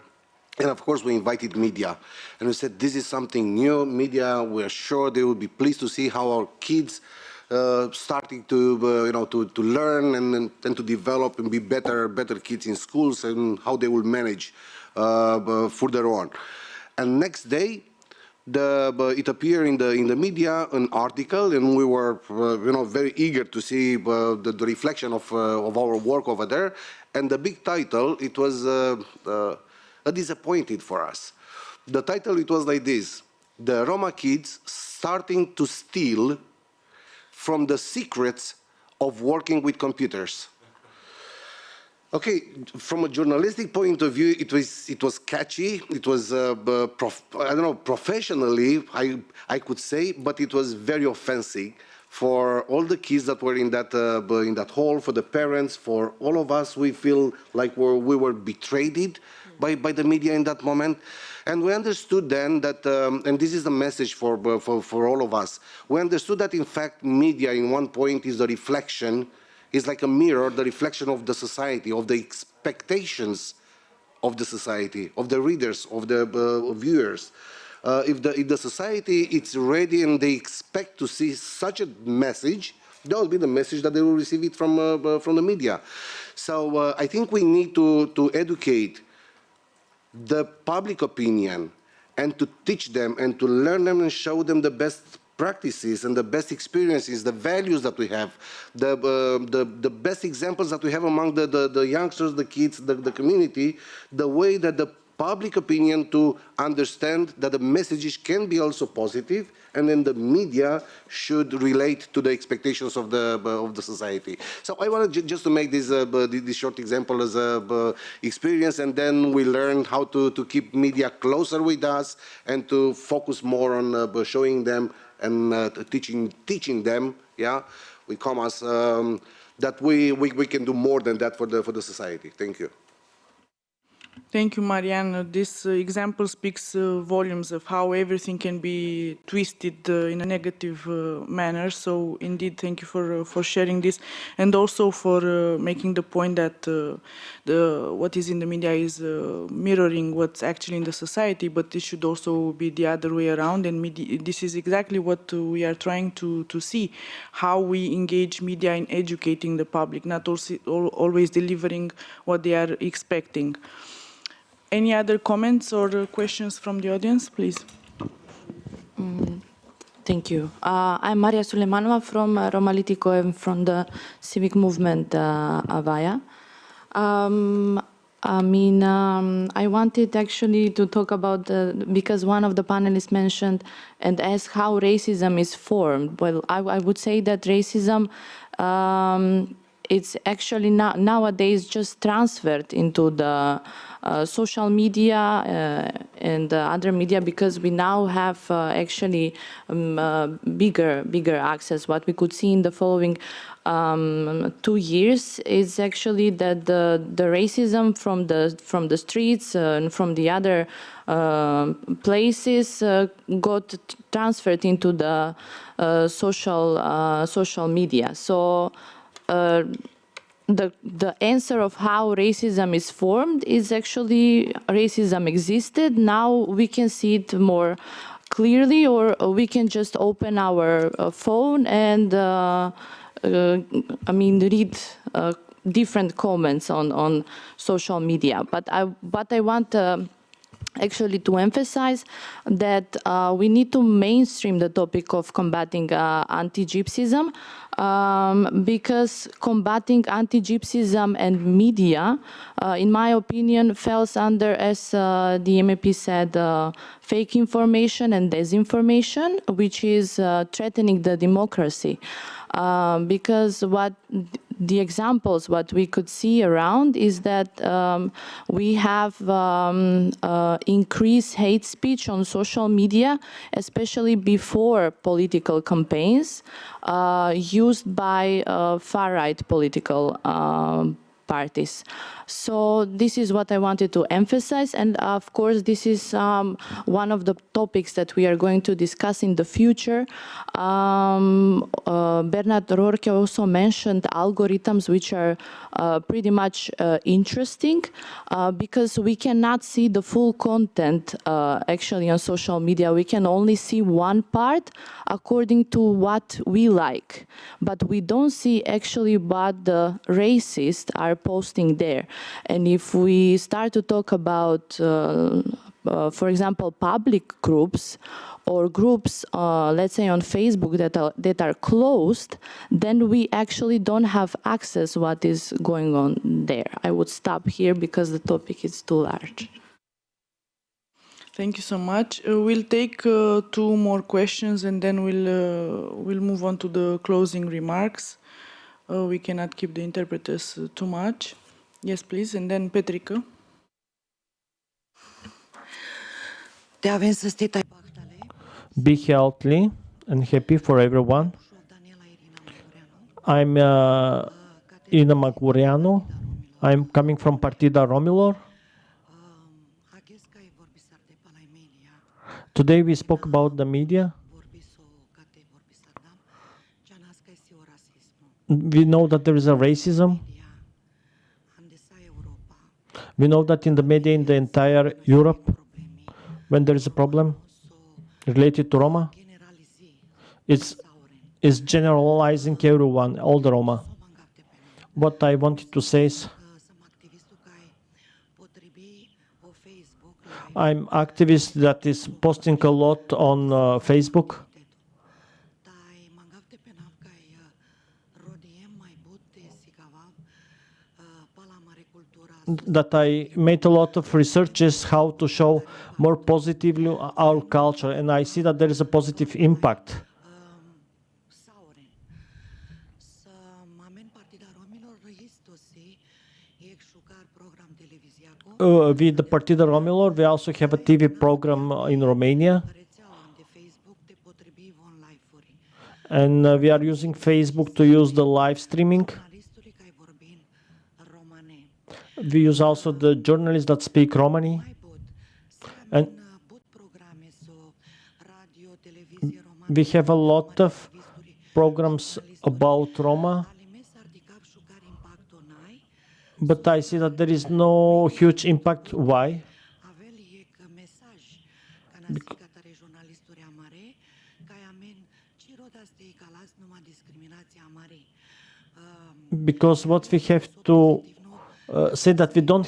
And of course, we invited media, and we said, this is something new. Media, we're sure they will be pleased to see how our kids starting to learn and to develop and be better kids in schools, and how they will manage further on. And next day, it appeared in the media an article, and we were very eager to see the reflection of our work over there. And the big title, it was disappointed for us. The title, it was like this: the Roma kids starting to steal from the secrets of working with computers. Okay, from a journalistic point of view, it was catchy. It was professionally, I could say, but it was very offensive for all the kids that were in that hall, for the parents, for all of us. We feel like we were betrayed by the media in that moment. And we understood then that, and this is the message for all of us, we understood that in fact media in one point is the reflection, is like a mirror, the reflection of the society, of the expectations of the society, of the readers, of the viewers. If the society is ready and they expect to see such a message, that will be the message that they will receive it from the media. So I think we need to educate the public opinion, and to teach them and to learn them and show them the best practices and the best experiences, the values that we have, the best examples that we have among the youngsters, the kids, the community, the way that the public opinion to understand that the messages can be also positive, and then the media should relate to the expectations of the society. So I wanted just to make this short example as a experience, and then we learn how to keep media closer with us and to focus more on showing them and teaching them, yeah, with commas, that we can do more than that for the society. Thank you. Thank you, Marianne. This example speaks volumes of how everything can be twisted in a negative manner. So, indeed, thank you for sharing this, and also for making the point that what is in the media is mirroring what's actually in the society, but this should also be the other way around. And this is exactly what we are trying to see: how we engage media in educating the public, not always delivering what they are expecting. Any other comments or questions from the audience, please? Thank you. I'm Maria Suleimanova from Romalitico and from the civic movement Avaya. I wanted actually to talk about, because one of the panelists mentioned and asked how racism is formed. Well, I would say that racism, it's actually nowadays just transferred into the social media and other media, because we now have actually bigger access. What we could see in the following 2 years is actually that the racism from the streets and from the other places got transferred into the social media. So the answer of how racism is formed is actually racism existed. Now we can see it more clearly, or we can just open our phone and read different comments on social media. But I want actually to emphasize that we need to mainstream the topic of combating anti-Gypsyism, because combating anti-Gypsyism and media, in my opinion, falls under, as the MEP said, fake information and disinformation, which is threatening the democracy. Because the examples, what we could see around is that we have increased hate speech on social media, especially before political campaigns, used by far-right political parties. So this is what I wanted to emphasize, and of course this is one of the topics that we are going to discuss in the future. Bernard Rourke also mentioned algorithms, which are pretty much interesting, because we cannot see the full content actually on social media. We can only see one part according to what we like, but we don't see actually what the racists are posting there. And if we start to talk about, for example, public groups or groups, let's say on Facebook that are closed, then we actually don't have access what is going on there. I would stop here because the topic is too large. Thank you so much. We'll take 2 more questions and then we'll move on to the closing remarks. We cannot keep the interpreters too much. Yes, please, and then Petrica. Be healthy and happy for everyone. I'm Ina Magureanu. I'm coming from Partida Romilor. Today we spoke about the media. We know that there is a racism. We know that in the media in the entire Europe, when there is a problem related to Roma, it's generalizing everyone, all the Roma. What I wanted to say is, I'm activist that is posting a lot on Facebook. That I made a lot of researches how to show more positively our culture, and I see that there is a positive impact. With the Partida Romilor, we also have a TV program in Romania. And we are using Facebook to use the live streaming. We use also the journalists that speak Romani. And we have a lot of programs about Roma, but I see that there is no huge impact. Why? Because what we have to say that we don't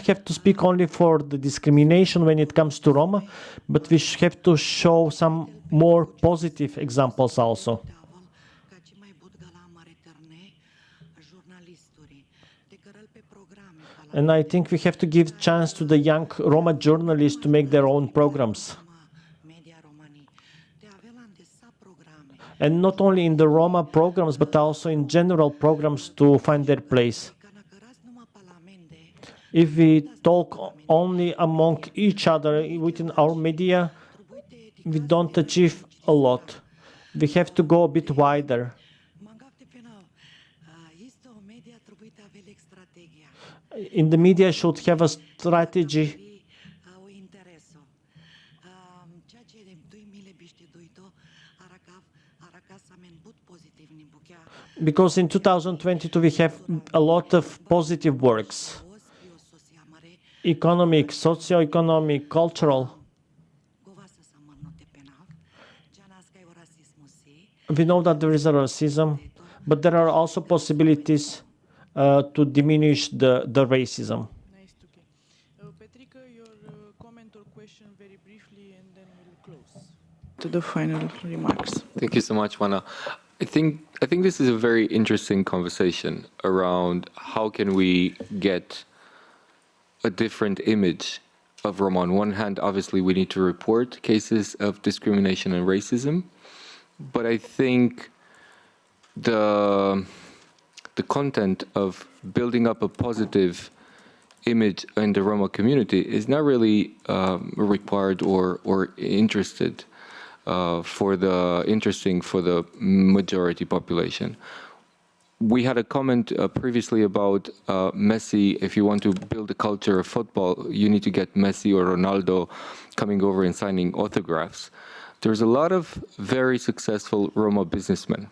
have to speak only for the discrimination when it comes to Roma, but we have to show some more positive examples also. And I think we have to give chance to the young Roma journalists to make their own programs. And not only in the Roma programs, but also in general programs to find their place. If we talk only among each other within our media, we don't achieve a lot. We have to go a bit wider. In the media should have a strategy. Because in 2022 we have a lot of positive works. Economic, socio-economic, cultural. We know that there is a racism, but there are also possibilities to diminish the racism. Nice to Petrica, your comment or question very briefly, and then we'll close to the final remarks. Thank you so much, Juana. I think this is a very interesting conversation around how can we get a different image of Roma. On one hand, obviously, we need to report cases of discrimination and racism, but I think the content of building up a positive image in the Roma community is not really required or interesting for the majority population. We had a comment previously about Messi. If you want to build a culture of football, you need to get Messi or Ronaldo coming over and signing autographs. There's a lot of very successful Roma businessmen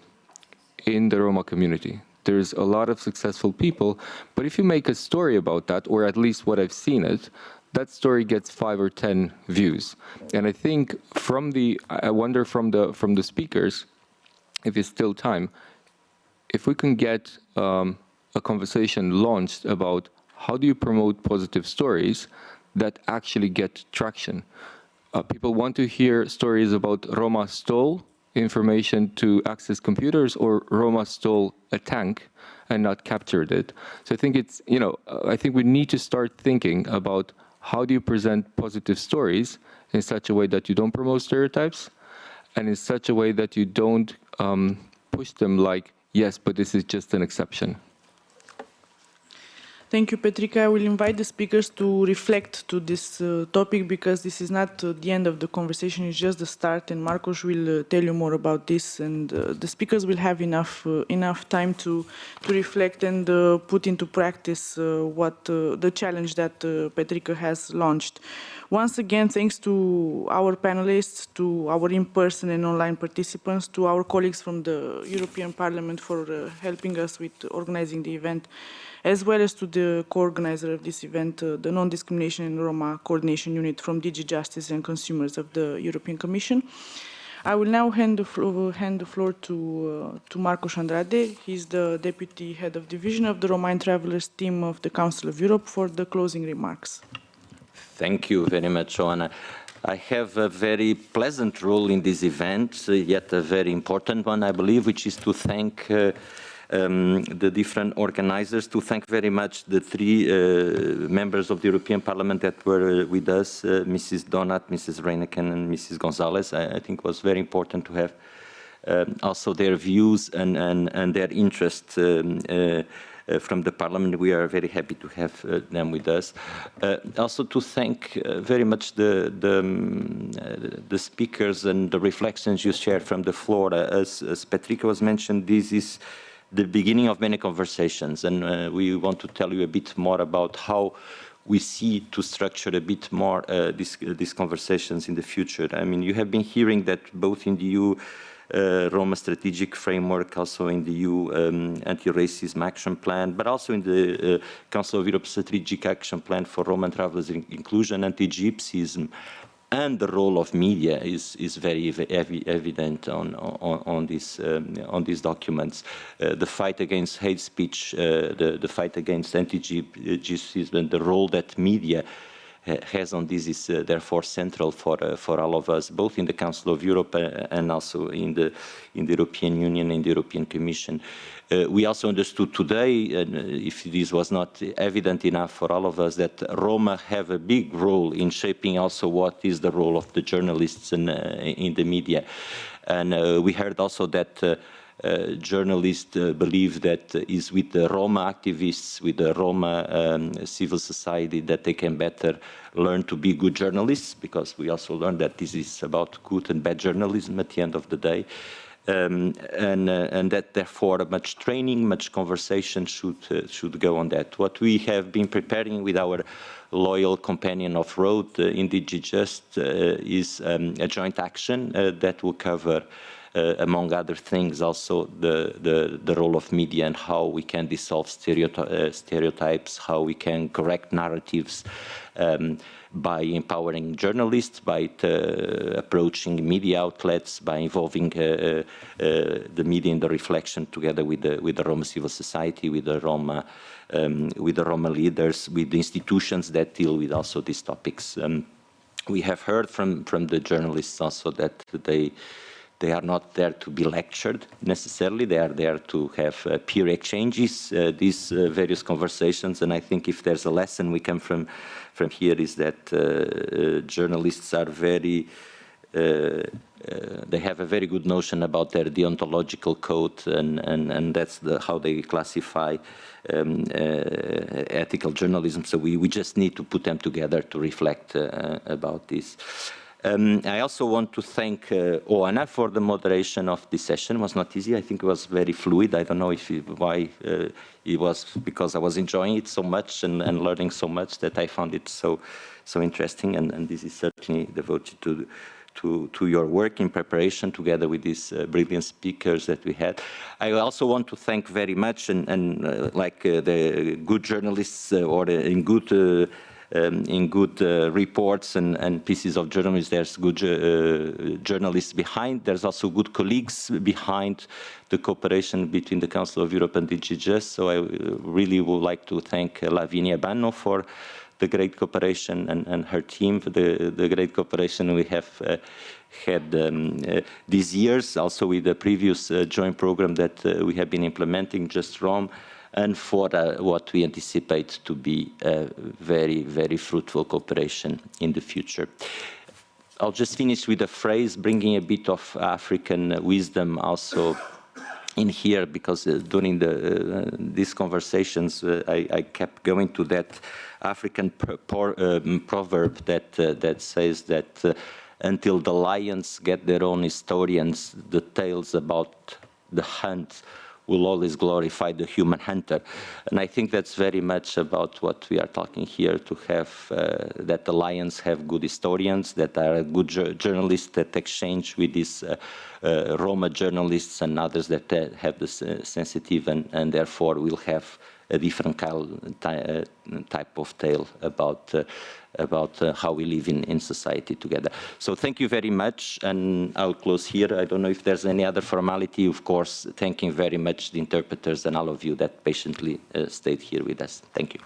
in the Roma community. There's a lot of successful people, but if you make a story about that, or at least what I've seen it, that story gets 5 or 10 views. And I think I wonder from the speakers, if it's still time, if we can get a conversation launched about how do you promote positive stories that actually get traction. People want to hear stories about Roma stole information to access computers, or Roma stole a tank and not captured it. So I think I think we need to start thinking about how do you present positive stories in such a way that you don't promote stereotypes, and in such a way that you don't push them like, yes, but this is just an exception. Thank you, Petrica. I will invite the speakers to reflect to this topic, because this is not the end of the conversation, it's just the start, and Marcos will tell you more about this, and the speakers will have enough time to reflect and put into practice what the challenge that Petrica has launched. Once again, thanks to our panelists, to our in-person and online participants, to our colleagues from the European Parliament for helping us with organizing the event, as well as to the co-organizer of this event, the Non-Discrimination in Roma Coordination Unit from DG Justice and Consumers of the European Commission. I will now hand the floor to Marcos Andrade. He's the Deputy Head of Division of the Romani Travelers Team of the Council of Europe, for the closing remarks. Thank you very much, Joanna. I have a very pleasant role in this event, yet a very important one, I believe, which is to thank the different organizers, to thank very much the 3 members of the European Parliament that were with us, Mrs. Donat, Mrs. Reineken, and Mrs. Gonzalez. I think it was very important to have also their views and their interest from the Parliament. We are very happy to have them with us. Also to thank very much the speakers and the reflections you shared from the floor. As Petrica was mentioned, this is the beginning of many conversations, and we want to tell you a bit more about how we see to structure a bit more these conversations in the future. I mean, you have been hearing that both in the EU Roma strategic framework, also in the EU anti-racism action plan, but also in the Council of Europe strategic action plan for Roma and travelers inclusion, anti-Gypsyism, and the role of media is very evident on these documents. The fight against hate speech, the fight against anti-Gypsyism, and the role that media has on this is therefore central for all of us, both in the Council of Europe and also in the European Union and the European Commission. We also understood today, and if this was not evident enough for all of us, that Roma have a big role in shaping also what is the role of the journalists in the media. And we heard also that journalists believe that is with the Roma activists, with the Roma civil society, that they can better learn to be good journalists, because we also learned that this is about good and bad journalism at the end of the day. And that therefore much training, much conversation should go on that. What we have been preparing with our loyal companion of road, Antigypsyism, is a joint action that will cover, among other things, also the role of media and how we can dissolve stereotypes, how we can correct narratives, by empowering journalists, by approaching media outlets, by involving the media in the reflection together with the Roma civil society, with the Roma leaders, with the institutions that deal with also these topics. We have heard from the journalists also that they are not there to be lectured necessarily. They are there to have peer exchanges, these various conversations. And I think if there's a lesson we come from here is that journalists are very, they have a very good notion about their deontological code, and that's how they classify ethical journalism. So we just need to put them together to reflect about this. I also want to thank Oana for the moderation of this session. It was not easy. I think it was very fluid. I don't know why it was because I was enjoying it so much and learning so much that I found it so interesting. And this is certainly devoted to your work in preparation together with these brilliant speakers that we had. I also want to thank very much, and like the good journalists or in good reports and pieces of journalism, there's good journalists behind. There's also good colleagues behind the cooperation between the Council of Europe and Antigypsyism. So I really would like to thank Lavinia Banno for the great cooperation and her team for the great cooperation we have had these years, also with the previous joint program that we have been implementing, Just Rome, and for what we anticipate to be a very, very fruitful cooperation in the future. I'll just finish with a phrase, bringing a bit of African wisdom also in here, because during these conversations, I kept going to that African proverb that says that until the lions get their own historians, the tales about the hunt will always glorify the human hunter. And I think that's very much about what we are talking here, to have that the lions have good historians, that are good journalists that exchange with these Roma journalists and others that have the sensitive and therefore will have a different type of tale about how we live in society together. So thank you very much, and I'll close here. I don't know if there's any other formality. Of course, thanking very much the interpreters and all of you that patiently stayed here with us. Thank you.